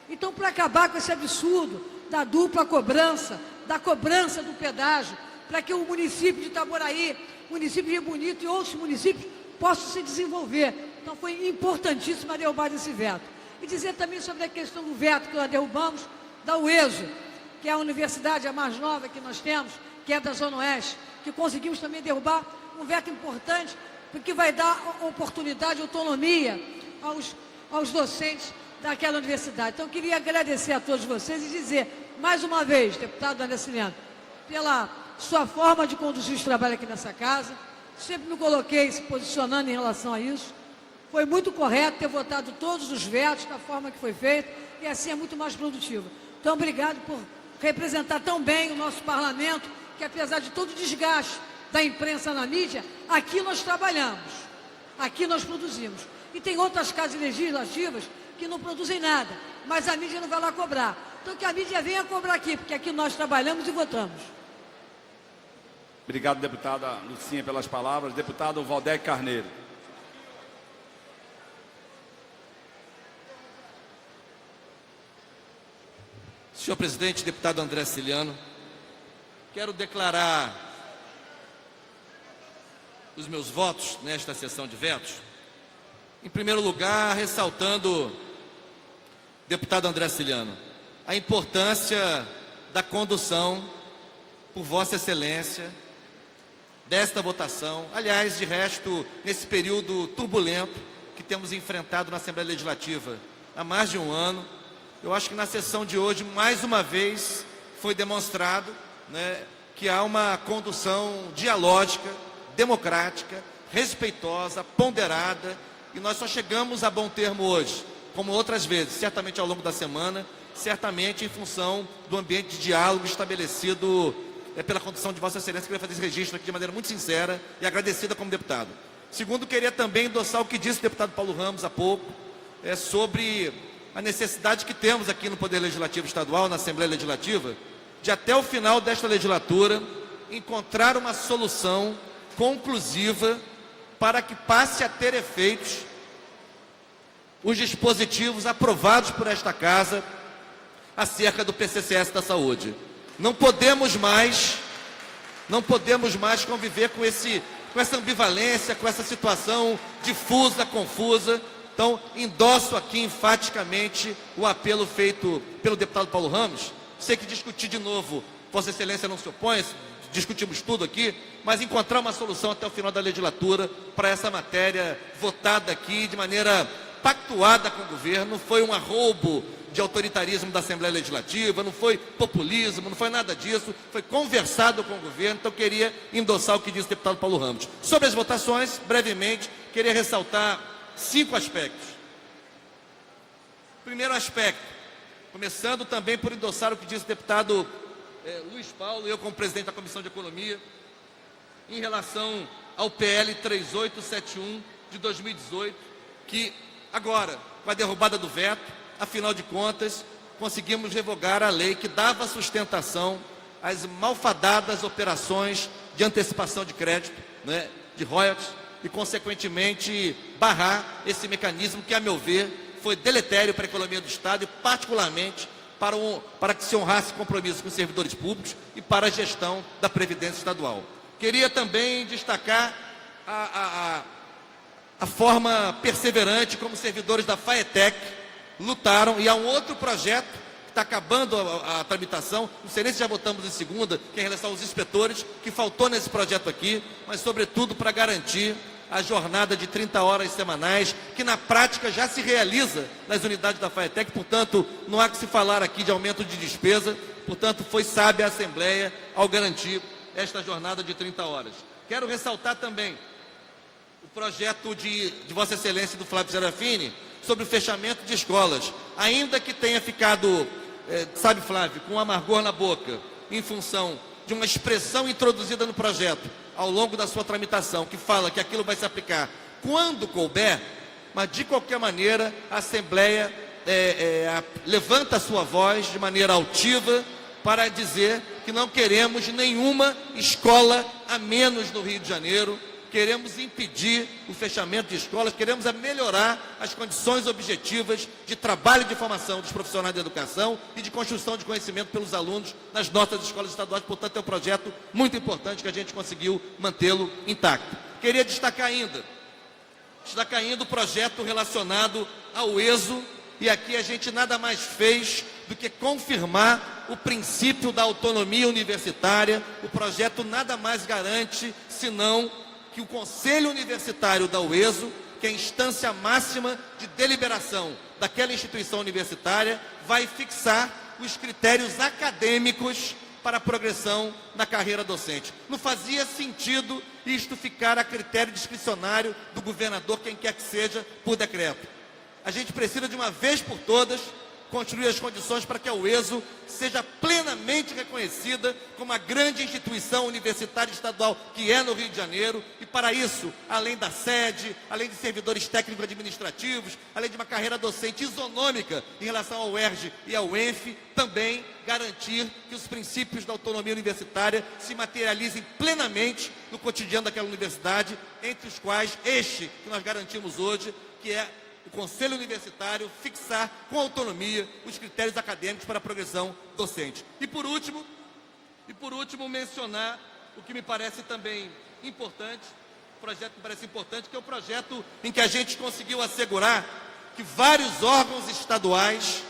H: Então, para acabar com esse absurdo da dupla cobrança, da cobrança do pedágio, para que o município de Itaboraí, o município de Rio Bonito e outros municípios possam se desenvolver. Então, foi importantíssimo a derrubar esse veto. E dizer também sobre a questão do veto que nós derrubamos, da UESO, que é a universidade a mais nova que nós temos, que é da Zona Oeste, que conseguimos também derrubar um veto importante, porque vai dar oportunidade, autonomia aos docentes daquela universidade. Então, eu queria agradecer a todos vocês e dizer, mais uma vez, deputado André Ciliano, pela sua forma de conduzir os trabalhos aqui nessa casa. Sempre me coloquei se posicionando em relação a isso. Foi Foi muito correto ter votado todos os vetos da forma que foi feito, e assim é muito mais produtivo. Então, obrigado por representar tão bem o nosso parlamento, que apesar de todo o desgaste da imprensa na mídia, aqui nós trabalhamos, aqui nós produzimos. E tem outras casas legislativas que não produzem nada, mas a mídia não vai lá cobrar. Então que a mídia venha cobrar aqui, porque aqui nós trabalhamos e votamos.
A: Obrigado, deputada Lucinha, pelas palavras. Deputado Valdec Carneiro.
J: Senhor presidente, deputado André Ciliano, quero declarar os meus votos nesta sessão de vetos. Em primeiro lugar, ressaltando, deputado André Ciliano, a importância da condução por Vossa Excelência desta votação. Aliás, de resto, nesse período turbulento que temos enfrentado na Assembleia Legislativa há mais de um ano, eu acho que na sessão de hoje, mais uma vez, foi demonstrado, né, que há uma condução dialógica, democrática, respeitosa, ponderada, e nós só chegamos a bom termo hoje, como outras vezes, certamente ao longo da semana, certamente em função do ambiente de diálogo estabelecido pela condução de Vossa Excelência. Queria fazer esse registro aqui de maneira muito sincera e agradecida como deputado. Segundo, queria também endossar o que disse o deputado Paulo Ramos há pouco, sobre a necessidade que temos aqui no Poder Legislativo Estadual, na Assembleia Legislativa, de até o final desta legislatura encontrar uma solução conclusiva para que passe a ter efeitos os dispositivos aprovados por esta Casa acerca do PCCS da saúde. Não podemos mais conviver com essa ambivalência, com essa situação difusa, confusa. Então, endosso aqui enfaticamente o apelo feito pelo deputado Paulo Ramos. Sei que discutir de novo, Vossa Excelência não se opõe, discutimos tudo aqui, mas encontrar uma solução até o final da legislatura para essa matéria votada aqui de maneira pactuada com o governo. Não foi um arroubo de autoritarismo da Assembleia Legislativa, não foi populismo, não foi nada disso, foi conversado com o governo. Então, queria endossar o que disse o deputado Paulo Ramos. Sobre as votações, brevemente, queria ressaltar 5 aspectos. Primeiro aspecto, começando também por endossar o que disse o deputado Luiz Paulo, eu como presidente da Comissão de Economia, em relação ao PL 3871 de 2018, que agora, com a derrubada do veto, afinal de contas, conseguimos revogar a lei que dava sustentação às malfadadas operações de antecipação de crédito, né, de royalties, e, consequentemente, barrar esse mecanismo que, a meu ver, foi deletério para a economia do Estado e, particularmente, para que se honrasse compromissos com os servidores públicos e para a gestão da Previdência Estadual. Queria também destacar a forma perseverante como os servidores da FAETEC lutaram, e há um outro projeto que está acabando a tramitação, não sei nem se já votamos em segunda, que é em relação aos inspetores, que faltou nesse projeto aqui, mas sobretudo para garantir a jornada de 30 horas semanais, que na prática já se realiza nas unidades da FAETEC. Portanto, não há que se falar aqui de aumento de despesa. Portanto, foi sábia a Assembleia ao garantir esta jornada de 30 horas. Quero ressaltar também o projeto de Vossa Excelência do Flávio Serafini sobre o fechamento de escolas. Ainda que tenha ficado, sabe, Flávio, com amargor na boca, em função de uma expressão introduzida no projeto ao longo da sua tramitação, que fala que aquilo vai se aplicar quando couber, mas de qualquer maneira a Assembleia levanta a sua voz de maneira altiva para dizer que não queremos nenhuma escola a menos no Rio de Janeiro. Queremos impedir o fechamento de escolas, queremos melhorar as condições objetivas de trabalho e de formação dos profissionais da educação e de construção de conhecimento pelos alunos nas nossas escolas estaduais. Portanto, é um projeto muito importante que a gente conseguiu mantê-lo intacto. Queria destacar ainda o projeto relacionado ao ESO, e aqui a gente nada mais fez do que confirmar o princípio da autonomia universitária. O projeto nada mais garante senão que o Conselho Universitário da UESO, que é a instância máxima de deliberação daquela instituição universitária, vai fixar os critérios acadêmicos para a progressão na carreira docente. Não fazia sentido isto ficar a critério discricionário do governador, quem quer que seja, por decreto. A gente precisa, de uma vez por todas, construir as condições para que a UESO seja plenamente reconhecida como a grande instituição universitária estadual que é no Rio de Janeiro, e para isso, além da sede, além de servidores técnicos administrativos, além de uma carreira docente isonômica em relação ao UERJ e ao UENF, também garantir que os princípios da autonomia universitária se materializem plenamente no cotidiano daquela universidade, entre os quais este que nós garantimos hoje, que é o Conselho Universitário fixar com autonomia os critérios acadêmicos para a progressão docente. E por último, mencionar o que me parece também importante, que é o projeto em que a gente conseguiu assegurar que vários órgãos estaduais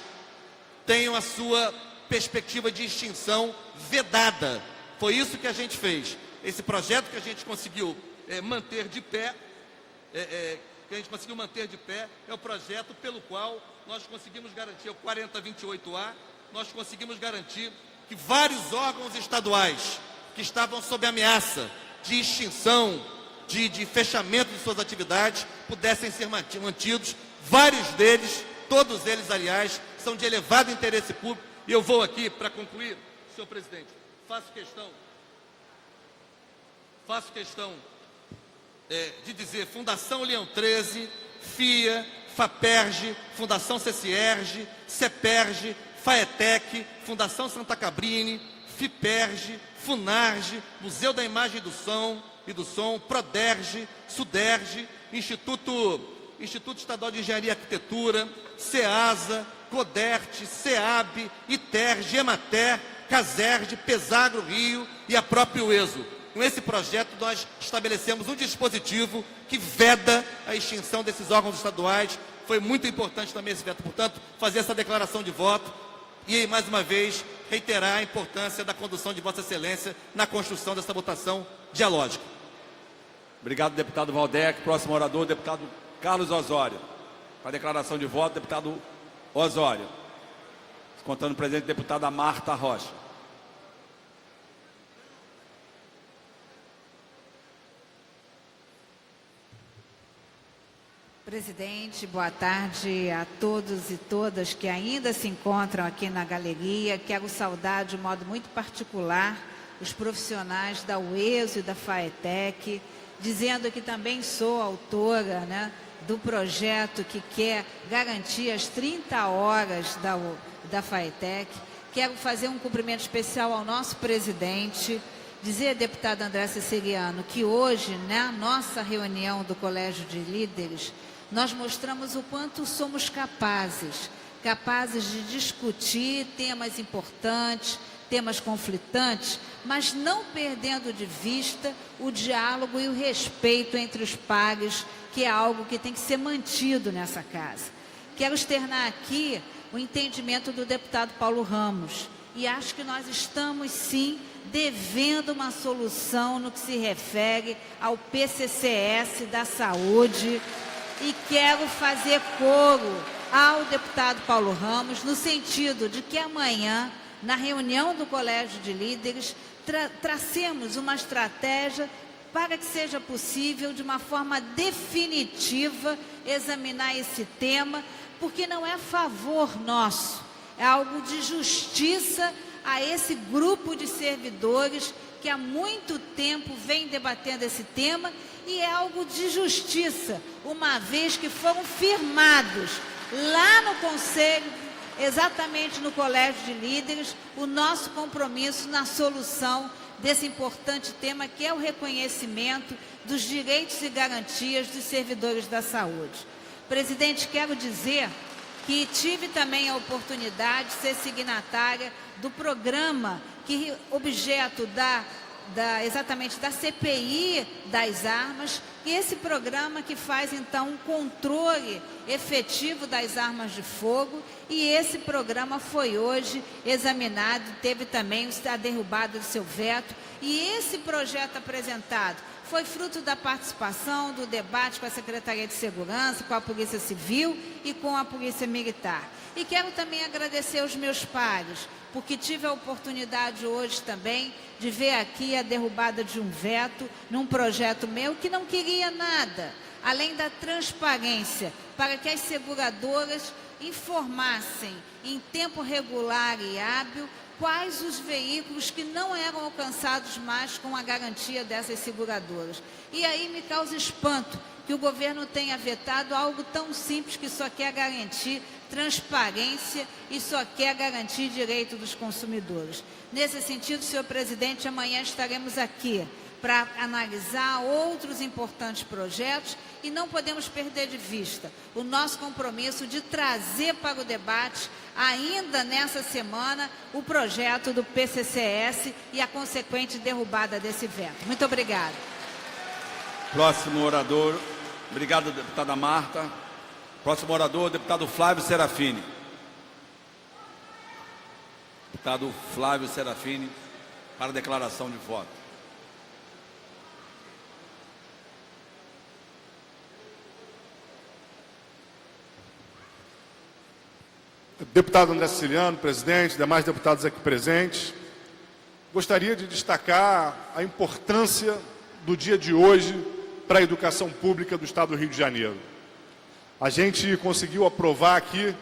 J: tenham a sua perspectiva de extinção vedada. Foi isso que a gente fez. Esse projeto que a gente conseguiu manter de pé, é o projeto pelo qual nós conseguimos garantir, o 4028A, nós conseguimos garantir que vários órgãos estaduais que estavam sob ameaça de extinção, de fechamento de suas atividades, pudessem ser mantidos. Vários deles, todos eles, aliás, são de elevado interesse público. E eu vou aqui, para concluir, senhor presidente, faço questão de dizer: Fundação Leão 13, FIA, FAPERJ, Fundação CECIERJ, CEPERJ, FAETEC, Fundação Santa Cabrini, FIPERJ, FUNARJ, Museu da Imagem e do Som, PRODERJ, SUDERJ, Instituto Estadual de Engenharia e Arquitetura, CEASA, CODERT, SEAB, ITERJ, EMATER, CASERJ, PESAGRO Rio e a própria UESO. Com esse projeto, nós estabelecemos um dispositivo que veda a extinção desses órgãos estaduais. Foi muito importante também esse veto, portanto, fazer essa declaração de voto e, mais uma vez, reiterar a importância da condução de Vossa Excelência na construção dessa votação dialógica.
A: Obrigado, deputado Valdec. Próximo orador, deputado Carlos Osório. Para a declaração de voto, deputado Osório. Contando presente, deputada Marta Rocha.
M: Presidente, boa tarde a todos e todas que ainda se encontram aqui na galeria. Quero saudar de modo muito particular os profissionais da UESO e da FAETEC, dizendo que também sou autora, do projeto que quer garantir as 30 horas da FAETEC. Quero fazer um cumprimento especial ao nosso presidente, dizer, deputada André Ceciliano, que hoje, na nossa reunião do Colégio de Líderes, nós mostramos o quanto somos capazes de discutir temas importantes, temas conflitantes, mas não perdendo de vista o diálogo e o respeito entre os pares, que é algo que tem que ser mantido nessa casa. Quero externar aqui o entendimento do deputado Paulo Ramos, e acho que nós estamos, sim, devendo uma solução no que se refere ao PCCS da saúde, e quero fazer coro ao deputado Paulo Ramos, no sentido de que amanhã, na reunião do Colégio de Líderes, tracemos uma estratégia para que seja possível, de uma forma definitiva, examinar esse tema, porque não é favor nosso, é algo de justiça a esse grupo de servidores que há muito tempo vem debatendo esse tema, e é algo de justiça, uma vez que foram firmados lá no Conselho, exatamente no Colégio de Líderes, o nosso compromisso na solução desse importante tema, que é o reconhecimento dos direitos e garantias dos servidores da saúde. Presidente, quero dizer que tive também a oportunidade de ser signatária do programa que objeto exatamente da CPI das armas, e esse programa que faz, então, um controle efetivo das armas de fogo, e esse programa foi hoje examinado, teve também a derrubada do seu veto. E esse projeto apresentado foi fruto da participação, do debate com a Secretaria de Segurança, com a Polícia Civil e com a Polícia Militar. E quero também agradecer aos meus pares, porque tive a oportunidade hoje também de ver aqui a derrubada de um veto num projeto meu que não queria nada, além da transparência, para que as seguradoras informassem em tempo regular e hábil quais os veículos que não eram alcançados mais com a garantia dessas seguradoras. E aí me causa espanto que o governo tenha vetado algo tão simples que só quer garantir transparência e só quer garantir direito dos consumidores. Nesse sentido, senhor presidente, amanhã estaremos aqui para analisar outros importantes projetos e não podemos perder de vista o nosso compromisso de trazer para o debate, ainda nessa semana, o projeto do PCCS e a consequente derrubada desse veto. Muito obrigada.
A: Próximo orador. Obrigado, deputada Marta. Próximo orador, deputado Flávio Serafini. Deputado Flávio Serafini, para a declaração de voto.
C: Deputado André Siciliano, presidente, demais deputados aqui presentes, gostaria de destacar a importância do dia de hoje para a educação pública do Estado do Rio de Janeiro. A gente conseguiu aprovar aqui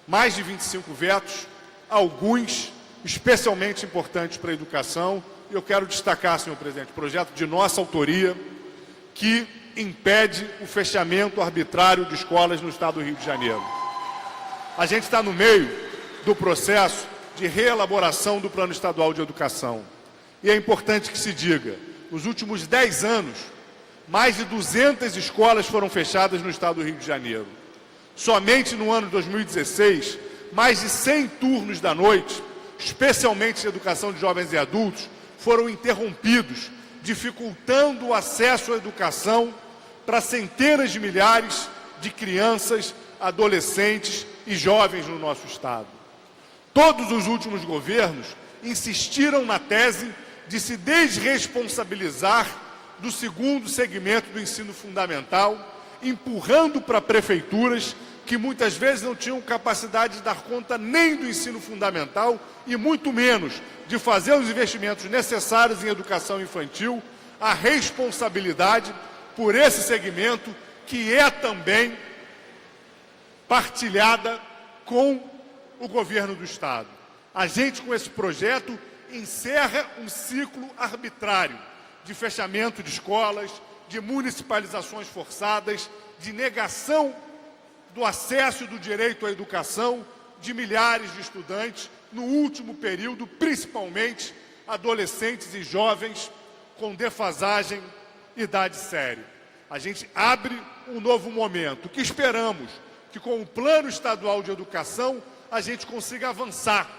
C: mais de 25 vetos, alguns especialmente importantes para a educação, e eu quero destacar, senhor presidente, projeto de nossa autoria que impede o fechamento arbitrário de escolas no Estado do Rio de Janeiro. A gente está no meio do processo de reelaboração do Plano Estadual de Educação. E é importante que se diga, nos últimos 10 anos, mais de 200 escolas foram fechadas no Estado do Rio de Janeiro. Somente no ano de 2016, mais de 100 turnos da noite, especialmente de educação de jovens e adultos, foram interrompidos, dificultando o acesso à educação para centenas de milhares de crianças, adolescentes e jovens no nosso Estado. Todos os últimos governos insistiram na tese de se desresponsabilizar do segundo segmento do ensino fundamental, empurrando para prefeituras que muitas vezes não tinham capacidade de dar conta nem do ensino fundamental e muito menos de fazer os investimentos necessários em educação infantil, a responsabilidade por esse segmento que é também partilhada com o governo do Estado. A gente, com esse projeto, encerra um ciclo arbitrário de fechamento de escolas, de municipalizações forçadas, de negação do acesso e do direito à educação de milhares de estudantes, no último período, principalmente adolescentes e jovens com defasagem e idade séria. A gente abre um novo momento, que esperamos que com o Plano Estadual de Educação a gente consiga avançar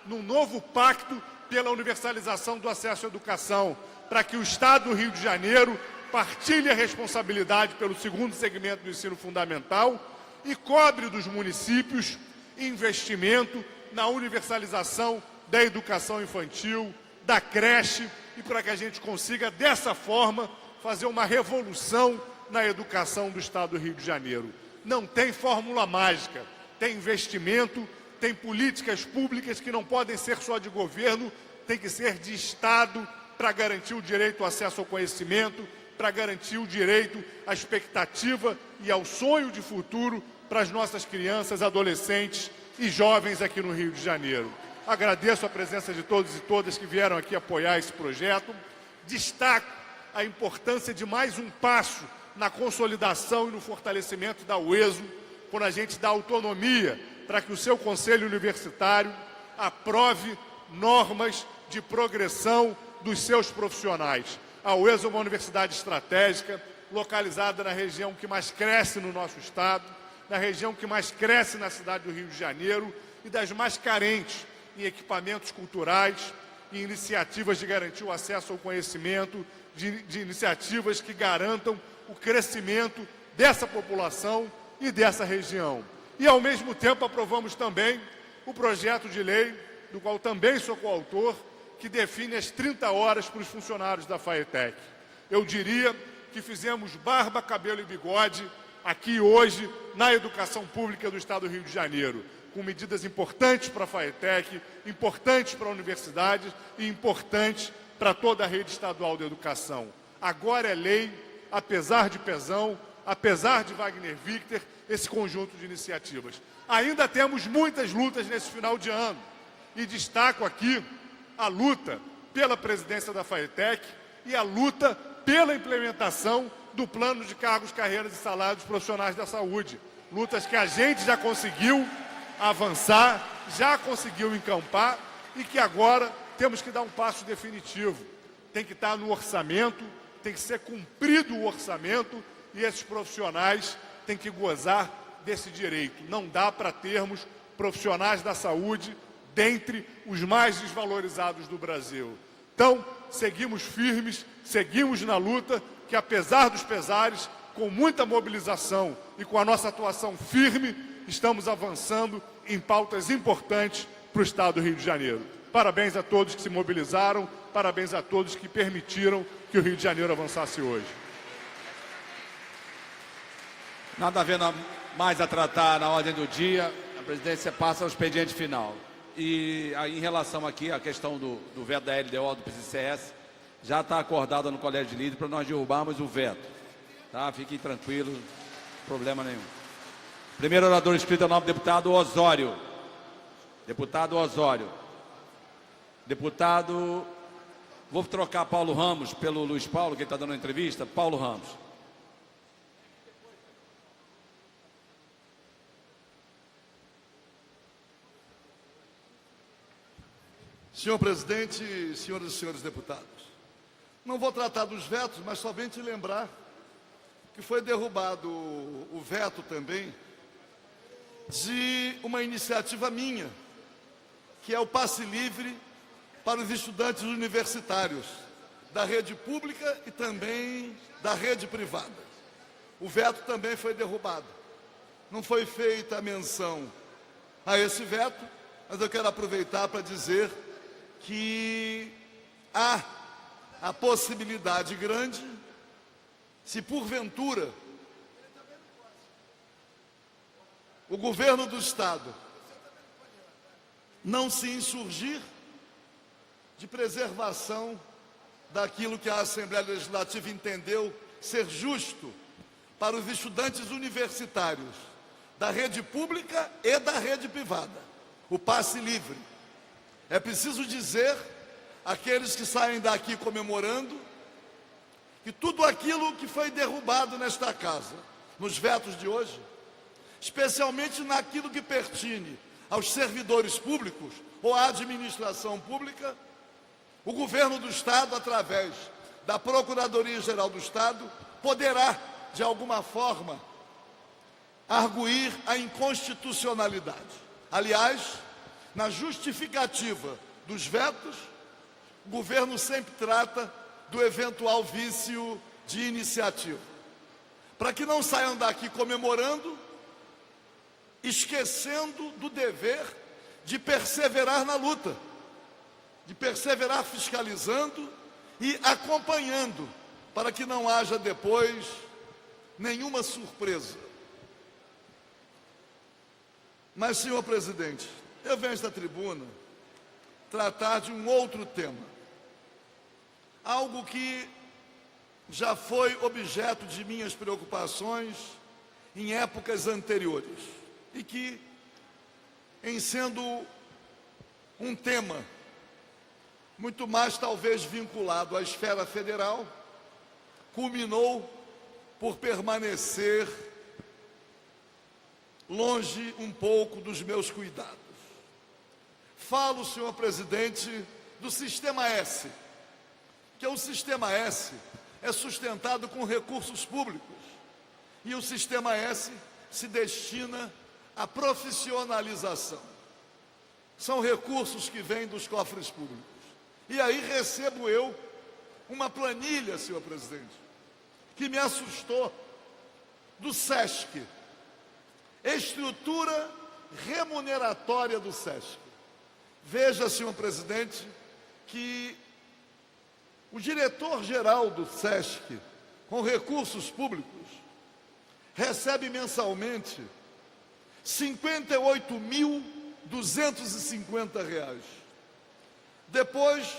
C: num novo pacto pela universalização do acesso à educação, para que o Estado do Rio de Janeiro partilhe a responsabilidade pelo segundo segmento do ensino fundamental e cobre dos municípios investimento na universalização da educação infantil, da creche, e para que a gente consiga, dessa forma, fazer uma revolução na educação do Estado do Rio de Janeiro. Não tem fórmula mágica, tem investimento, tem políticas públicas que não podem ser só de governo, tem que ser de Estado para garantir o direito ao acesso ao conhecimento, para garantir o direito à expectativa e ao sonho de futuro para as nossas crianças, adolescentes e jovens aqui no Rio de Janeiro. Agradeço a presença de todos e todas que vieram aqui apoiar esse projeto. Destaco a importância de mais um passo na consolidação e no fortalecimento da UESO, quando a gente dá autonomia para que o seu conselho universitário aprove normas de progressão dos seus profissionais. A UESO é uma universidade estratégica, localizada na região que mais cresce no nosso estado, na região que mais cresce na cidade do Rio de Janeiro e das mais carentes em equipamentos culturais e iniciativas de garantir o acesso ao conhecimento, de iniciativas que garantam o crescimento dessa população e dessa região. E, ao mesmo tempo, aprovamos também o projeto de lei, do qual também sou coautor, que que define as 30 horas para os funcionários da FAETEC. Eu diria que fizemos barba, cabelo e bigode aqui hoje na educação pública do Estado do Rio de Janeiro, com medidas importantes para a FAETEC, importantes para a universidade e importantes para toda a rede estadual de educação. Agora é lei, apesar de Pezão, apesar de Wagner Victor, esse conjunto de iniciativas. Ainda temos muitas lutas nesse final de ano e destaco aqui a luta pela presidência da FAETEC e a luta pela implementação do plano de cargos, carreiras e salários dos profissionais da saúde. Lutas que a gente já conseguiu avançar, já conseguiu encampar e que agora temos que dar um passo definitivo. Tem que estar no orçamento, tem que ser cumprido o orçamento e esses profissionais têm que gozar desse direito. Não dá para termos profissionais da saúde dentre os mais desvalorizados do Brasil. Então, seguimos firmes, seguimos na luta, que apesar dos pesares, com muita mobilização e com a nossa atuação firme, estamos avançando em pautas importantes para o Estado do Rio de Janeiro. Parabéns a todos que se mobilizaram, parabéns a todos que permitiram que o Rio de Janeiro avançasse hoje.
A: Nada havendo mais a tratar na ordem do dia, a presidência passa ao expediente final. E aí, em relação aqui à questão do veto da LDO, do PCCS, já está acordada no Colégio de Líderes para nós derrubarmos o veto. Tá? Fiquem tranquilos, problema nenhum. Primeiro orador inscrito é o novo deputado Osório. Deputado Osório. Deputado... Vou trocar Paulo Ramos pelo Luiz Paulo, que está dando uma entrevista. Paulo Ramos.
I: Senhor presidente, senhoras e senhores deputados, não vou tratar dos vetos, mas somente lembrar que foi derrubado o veto também de uma iniciativa minha, que é o passe livre para os estudantes universitários da rede pública e também da rede privada. O veto também foi derrubado. Não foi feita menção a esse veto, mas eu quero aproveitar para dizer que há a possibilidade grande, se porventura o governo do Estado não se insurgir, de preservação daquilo que a Assembleia Legislativa entendeu ser justo para os estudantes universitários da rede pública e da rede privada, o passe livre. É preciso dizer àqueles que saem daqui comemorando que tudo aquilo que foi derrubado nesta casa, nos vetos de hoje, especialmente naquilo que pertine aos servidores públicos ou à administração pública, o governo do Estado, através da Procuradoria-Geral do Estado, poderá, de alguma forma, arguir a inconstitucionalidade. Aliás, na justificativa dos vetos, o governo sempre trata do eventual vício de iniciativa. Para que não saiam daqui comemorando, esquecendo do dever de perseverar na luta, de perseverar fiscalizando e acompanhando, para que não haja depois nenhuma surpresa. Mas, senhor presidente, eu venho a esta tribuna tratar de um outro tema, algo que já foi objeto de minhas preocupações em épocas anteriores e que, em sendo um tema muito mais talvez vinculado à esfera federal, culminou por permanecer longe um pouco dos meus cuidados. Falo, senhor presidente, do Sistema S, que o Sistema S é sustentado com recursos públicos e o Sistema S se destina à profissionalização. São recursos que vêm dos cofres públicos. E aí recebo eu uma planilha, senhor presidente, que me assustou, do SESC, estrutura remuneratória do SESC. Veja, senhor presidente, que o diretor-geral do SESC, com recursos públicos, recebe mensalmente R$ 58.250. Depois,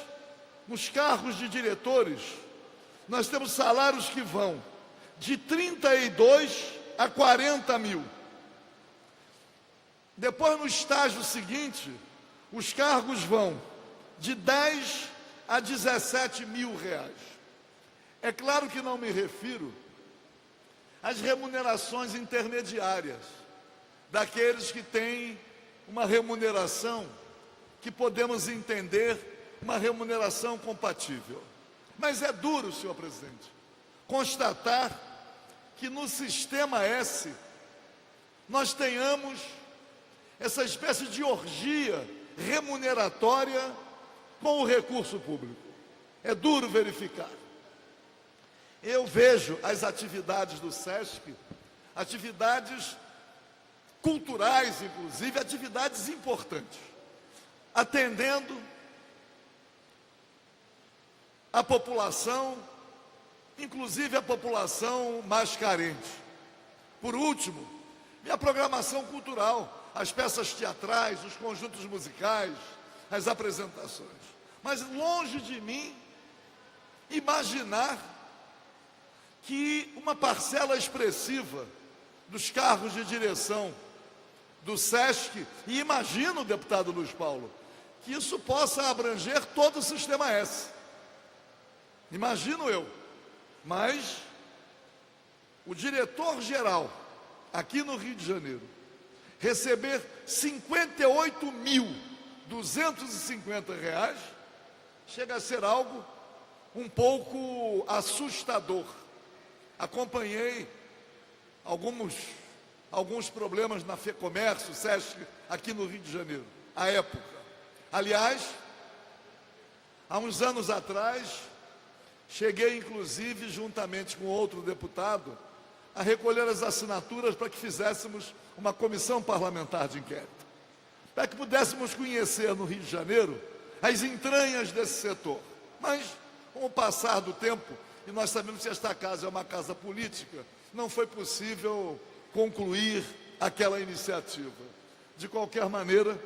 I: nos cargos de diretores, nós temos salários que vão de 32 a 40 mil. Depois, no estágio seguinte, os cargos vão de 10 a 17 mil reais. É claro que não me refiro às remunerações intermediárias, daqueles que têm uma remuneração que podemos entender uma remuneração compatível. Mas é duro, senhor presidente, constatar que no sistema S nós tenhamos essa espécie de orgia remuneratória com o recurso público. É duro verificar. Eu vejo as atividades do SESC, atividades culturais, inclusive, atividades importantes, atendendo a população, inclusive a população mais carente. Por último, minha programação cultural, as peças teatrais, os conjuntos musicais, as apresentações. Mas longe de mim imaginar que uma parcela expressiva dos cargos de direção do SESC, e imagino, deputado Luiz Paulo, que isso possa abranger todo o sistema S. Imagino eu. Mas o diretor-geral, aqui no Rio de Janeiro, receber R$ 58.250 chega a ser algo um pouco assustador. Acompanhei alguns problemas na FEComércio, SESC, aqui no Rio de Janeiro, à época. Aliás, há uns anos atrás, cheguei, inclusive, juntamente com outro deputado, a recolher as assinaturas para que fizéssemos uma comissão parlamentar de inquérito, para que pudéssemos conhecer no Rio de Janeiro as entranhas desse setor. Mas, com o passar do tempo, e nós sabemos que esta casa é uma casa política, não foi possível concluir aquela iniciativa. De qualquer maneira,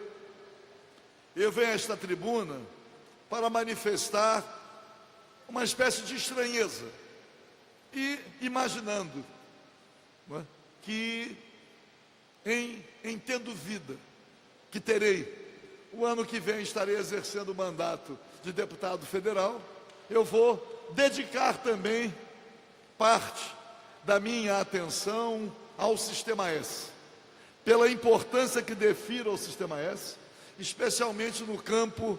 I: eu venho a esta tribuna para manifestar uma espécie de estranheza e imaginando, não é, que em tendo vida, que terei, o ano que vem estarei exercendo o mandato de deputado federal, eu vou dedicar também parte da minha atenção ao Sistema S, pela importância que defiro ao Sistema S, especialmente no campo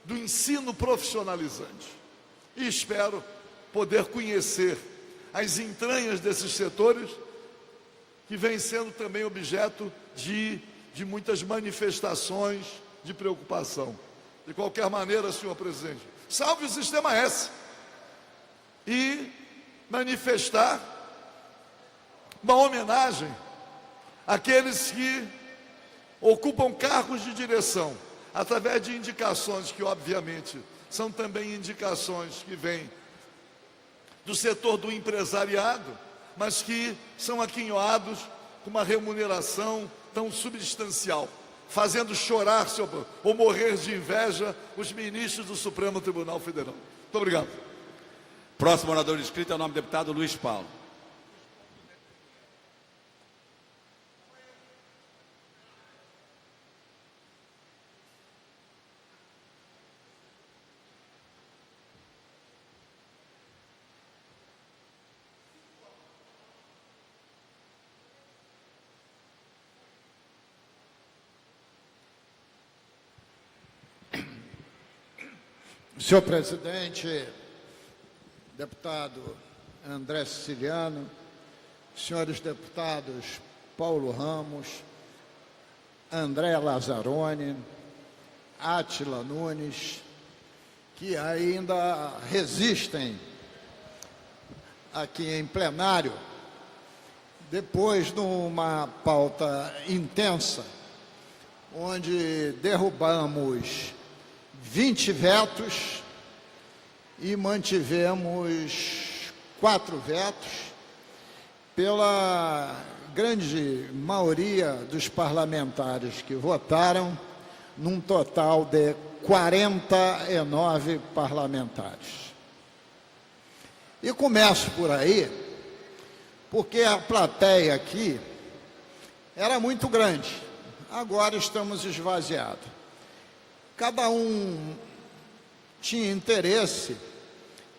I: do ensino profissionalizante. E espero poder conhecer as entranhas desses setores que vêm sendo também objeto de muitas manifestações de preocupação. De qualquer maneira, senhor presidente, salve o Sistema S e manifestar uma homenagem àqueles que ocupam cargos de direção, através de indicações que, obviamente, são também indicações que vêm do setor do empresariado, mas que são aquinhoados com uma remuneração tão substancial, fazendo chorar ou morrer de inveja os ministros do Supremo Tribunal Federal. Muito obrigado.
A: Próximo orador inscrito é o nome do deputado Luiz Paulo.
D: Senhor presidente, deputado André Siciliano, senhores deputados Paulo Ramos, André Lazzaroni, Átila Nunes, que ainda resistem aqui em plenário, depois de uma pauta intensa, onde derrubamos 20 vetos e mantivemos 4 vetos pela grande maioria dos parlamentares que votaram, num total de 49 parlamentares. E começo por aí, porque a plateia aqui era muito grande. Agora estamos esvaziados. Cada um tinha interesse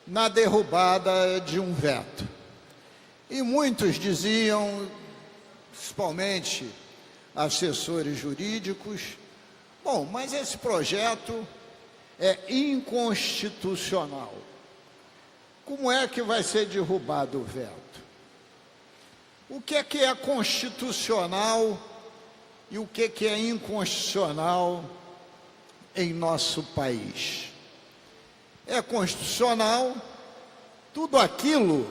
D: na derrubada de um veto. E muitos diziam, principalmente assessores jurídicos, bom, mas esse projeto é inconstitucional. Como é que vai ser derrubado o veto? O que é constitucional e o que é inconstitucional em nosso país? É constitucional tudo aquilo,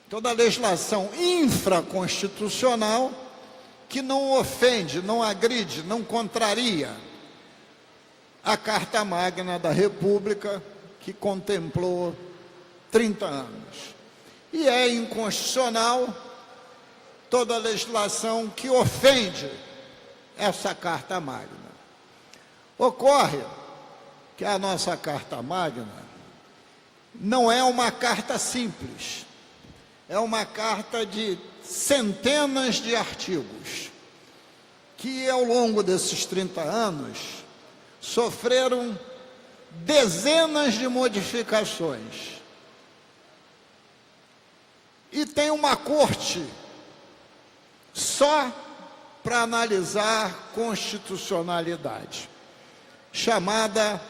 D: toda a legislação infraconstitucional que não ofende, não agride, não contraria a Carta Magna da República, que contemplou 30 anos. E é inconstitucional toda a legislação que ofende essa Carta Magna. Ocorre que a nossa Carta Magna não é uma carta simples, é uma carta de centenas de artigos, que ao longo desses 30 anos sofreram dezenas de modificações. E tem uma corte só para analisar constitucionalidade, chamada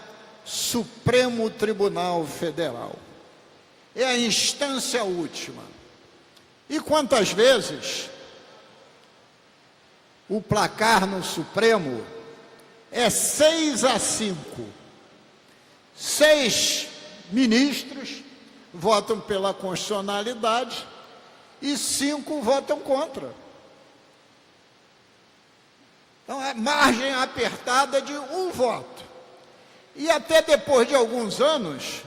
D: Supremo Tribunal Federal. É a instância última. E quantas vezes o placar no Supremo é 6-5. 6 ministros votam pela constitucionalidade e 5 votam contra. Então, é margem apertada de um voto. E até depois de alguns anos,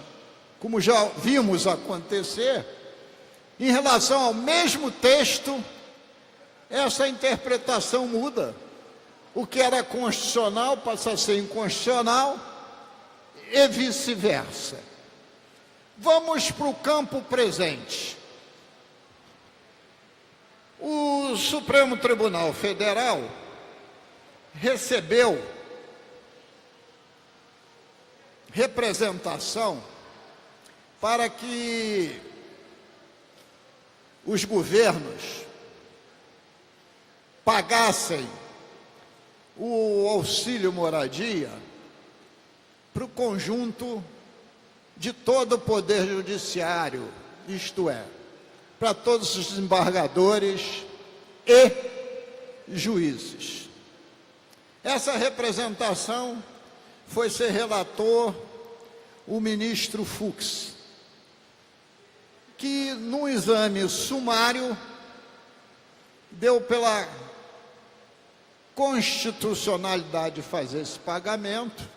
D: como já vimos acontecer, em relação ao mesmo texto, essa interpretação muda. O que era constitucional passa a ser inconstitucional e vice-versa. Vamos para o campo presente. O Supremo Tribunal Federal recebeu representação para que os governos pagassem o auxílio moradia para o conjunto de todo o Poder Judiciário, isto é, para todos os desembargadores e juízes. Essa representação foi ser relator o ministro Fux, que, num exame sumário, deu pela constitucionalidade de fazer esse pagamento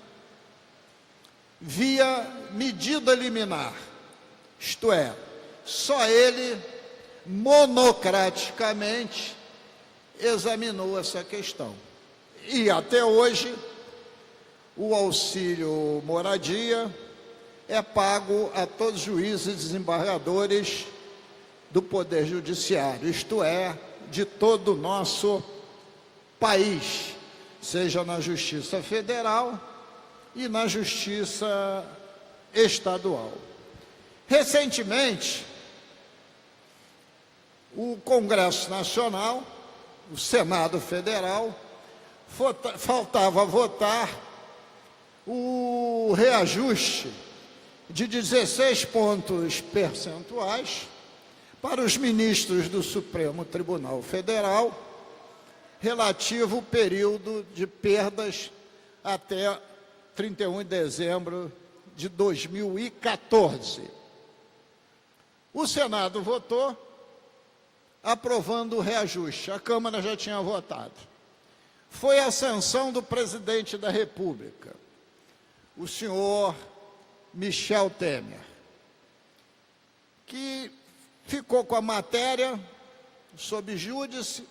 D: via medida liminar, isto é, só ele monocraticamente examinou essa questão. E até hoje o auxílio moradia é pago a todos os juízes e desembargadores do Poder Judiciário, isto é, de todo o nosso país, seja na Justiça Federal e na Justiça Estadual. Recentemente, o Congresso Nacional, o Senado Federal, faltava votar o reajuste de 16 pontos percentuais para os ministros do Supremo Tribunal Federal, relativo ao período de perdas até 31 de dezembro de 2014. O Senado votou, aprovando o reajuste. A Câmara já tinha votado. Foi a sanção do presidente da República. o senhor Michel Temer, que ficou com a matéria sob júdice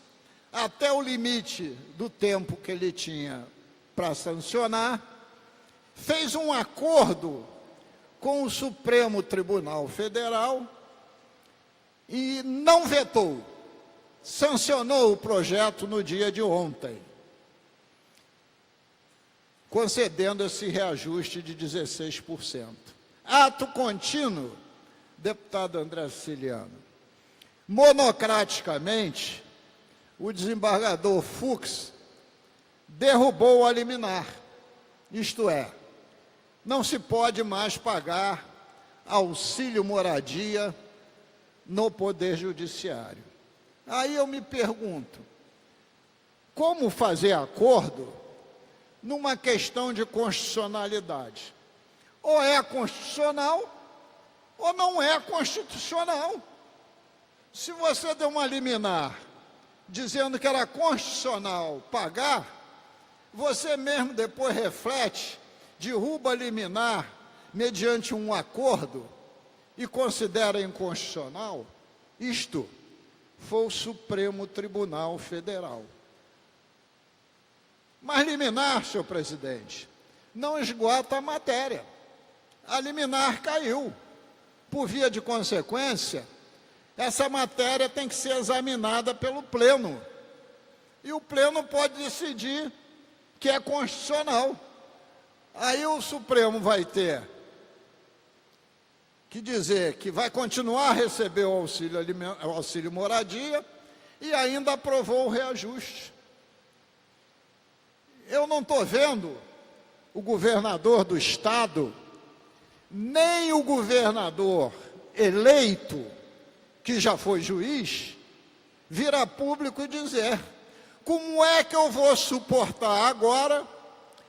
D: até o limite do tempo que ele tinha para sancionar, fez um acordo com o Supremo Tribunal Federal e não vetou, sancionou o projeto no dia de ontem, concedendo esse reajuste de 16%. Ato contínuo, deputado André Siciliano, monocraticamente, o desembargador Fux derrubou a liminar, isto é, não se pode mais pagar auxílio moradia no Poder Judiciário. Aí eu me pergunto, como fazer acordo numa questão de constitucionalidade? Ou é constitucional, ou não é constitucional. Se você deu uma liminar dizendo que era constitucional pagar, você mesmo depois reflete, derruba a liminar mediante um acordo e considera inconstitucional. Isto foi o Supremo Tribunal Federal. Mas liminar, senhor presidente, não esgota a matéria. A liminar caiu. Por via de consequência, essa matéria tem que ser examinada pelo Pleno. E o Pleno pode decidir que é constitucional. Aí o Supremo vai ter que dizer que vai continuar a receber o auxílio moradia e ainda aprovou o reajuste. Eu não estou vendo o governador do Estado, nem o governador eleito, que já foi juiz, vir a público e dizer: como é que eu vou suportar agora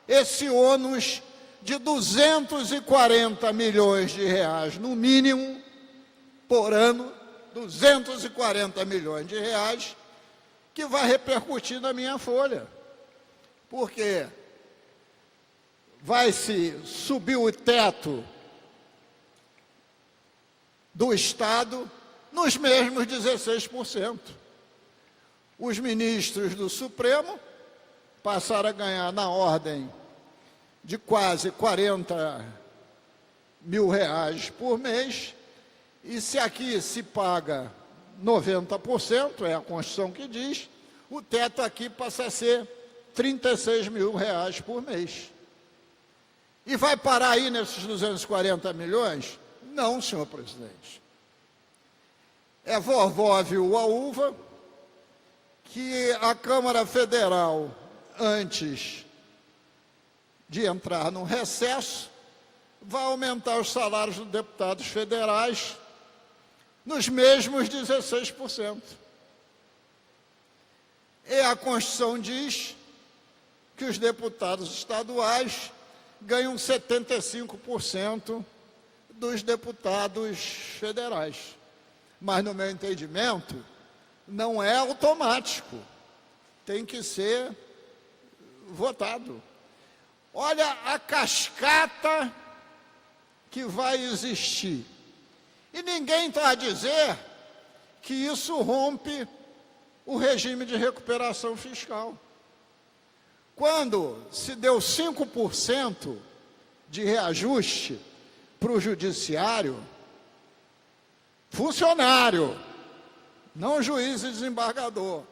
D: esse ônus de 240 milhões de reais, no mínimo, por ano, 240 milhões de reais, que vai repercutir na minha folha. Porque vai-se subir o teto do Estado nos mesmos 16%. Os ministros do Supremo passaram a ganhar na ordem de quase 40 mil reais por mês, e se aqui se paga 90%, é a Constituição que diz, o teto aqui passa a ser 36 mil reais por mês. E vai parar aí nesses 240 milhões? Não, senhor presidente. É vovó viu a uva que a Câmara Federal, antes de entrar no recesso, vai aumentar os salários dos deputados federais nos mesmos 16%. E a Constituição diz que os deputados estaduais ganham 75% dos deputados federais. Mas, no meu entendimento, não é automático. Tem que ser votado. Olha a cascata que vai existir. E ninguém está a dizer que isso rompe o regime de recuperação fiscal. Quando se deu 5% de reajuste para o judiciário, funcionário, não juiz e desembargador,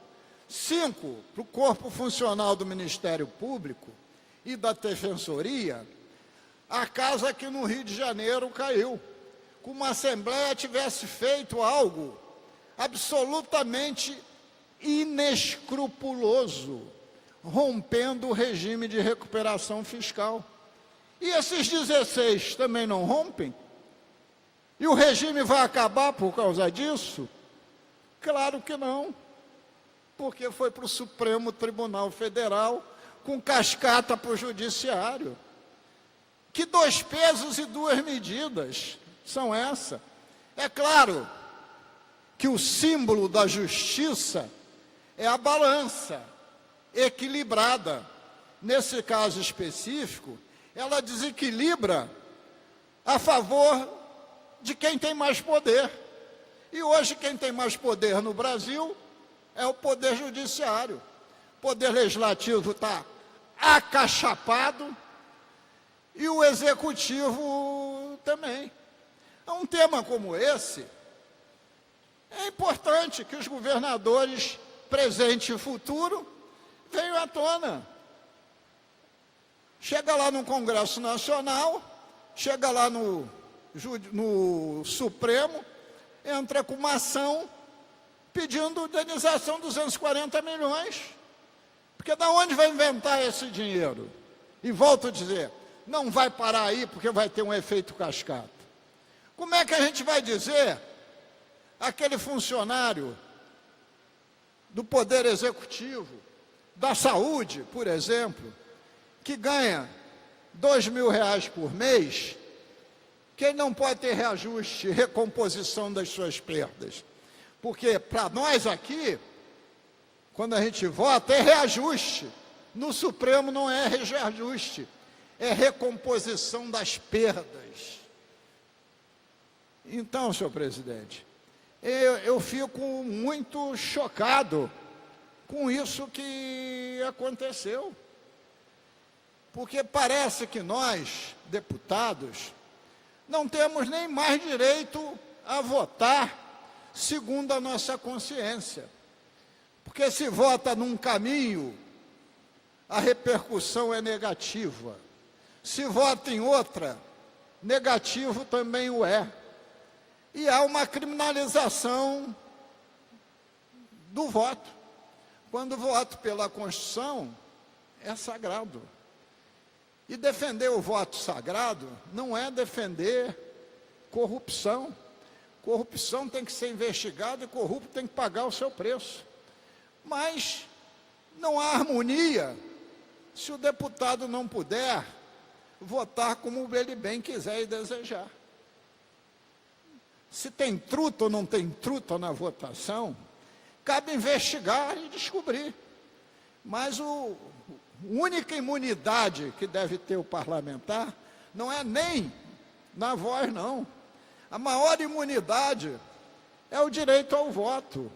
D: 5% para o corpo funcional do Ministério Público e da Defensoria, a casa aqui no Rio de Janeiro caiu. Como a Assembleia tivesse feito algo absolutamente inescrupuloso, rompendo o regime de recuperação fiscal. E esses 16 também não rompem? E o regime vai acabar por causa disso? Claro que não, porque foi para o Supremo Tribunal Federal com cascata para o Judiciário. Que 2 pesos e 2 medidas são essa? É claro que o símbolo da justiça é a balança equilibrada. Nesse caso específico, ela desequilibra a favor de quem tem mais poder. E hoje quem tem mais poder no Brasil é o Poder Judiciário. O Poder Legislativo está acachapado e o Executivo também. Um tema como esse, é importante que os governadores, presente e futuro, venham à tona. Chega lá no Congresso Nacional, chega lá no Supremo, entra com uma ação pedindo indenização de 240 milhões. Porque da onde vai inventar esse dinheiro? E volto a dizer, não vai parar aí porque vai ter um efeito cascata. Como é que a gente vai dizer aquele funcionário do Poder Executivo, da saúde, por exemplo, que ganha R$2.000 por mês, que ele não pode ter reajuste, recomposição das suas perdas? Porque para nós aqui, quando a gente vota, é reajuste. No Supremo não é reajuste, é recomposição das perdas. Então, senhor presidente, eu fico muito chocado com isso que aconteceu. Porque parece que nós, deputados, não temos nem mais direito a votar segundo a nossa consciência. Porque se vota num caminho, a repercussão é negativa. Se vota em outra, negativo também o é. E há uma criminalização do voto. Quando o voto pela Constituição é sagrado. E defender o voto sagrado não é defender corrupção. Corrupção tem que ser investigada e corrupto tem que pagar o seu preço. Mas não há harmonia se o deputado não puder votar como ele bem quiser e desejar. Se tem truta ou não tem truta na votação, cabe investigar e descobrir. Mas a única imunidade que deve ter o parlamentar não é nem na voz, não. A maior imunidade é o direito ao voto.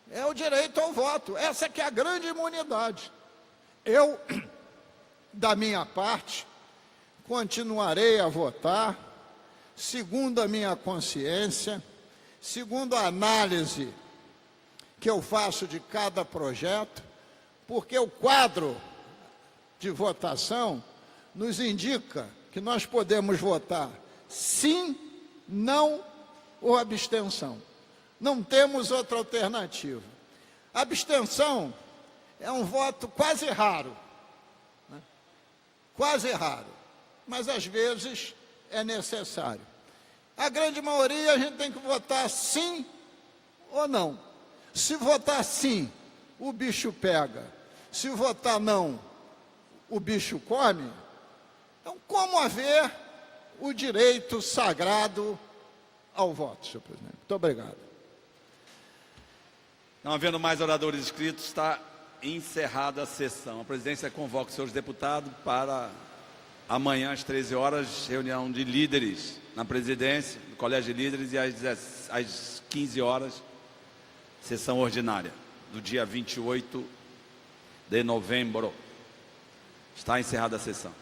D: É o direito ao voto. Essa que é a grande imunidade. Eu, da minha parte, continuarei a votar, segundo a minha consciência, segundo a análise que eu faço de cada projeto, porque o quadro de votação nos indica que nós podemos votar sim, não ou abstenção. Não temos outra alternativa. A abstenção é um voto quase raro, né? Quase raro, mas às vezes é necessário. A grande maioria a gente tem que votar sim ou não. Se votar sim, o bicho pega. Se votar não, o bicho come. Então, como haver o direito sagrado ao voto, senhor presidente? Muito obrigado.
A: Não havendo mais oradores inscritos, está encerrada a sessão. A presidência convoca os senhores deputados para amanhã às 13 horas, reunião de líderes na presidência, no Colégio de Líderes, e às 15 horas, sessão ordinária, do dia 28 de novembro. Está encerrada a sessão.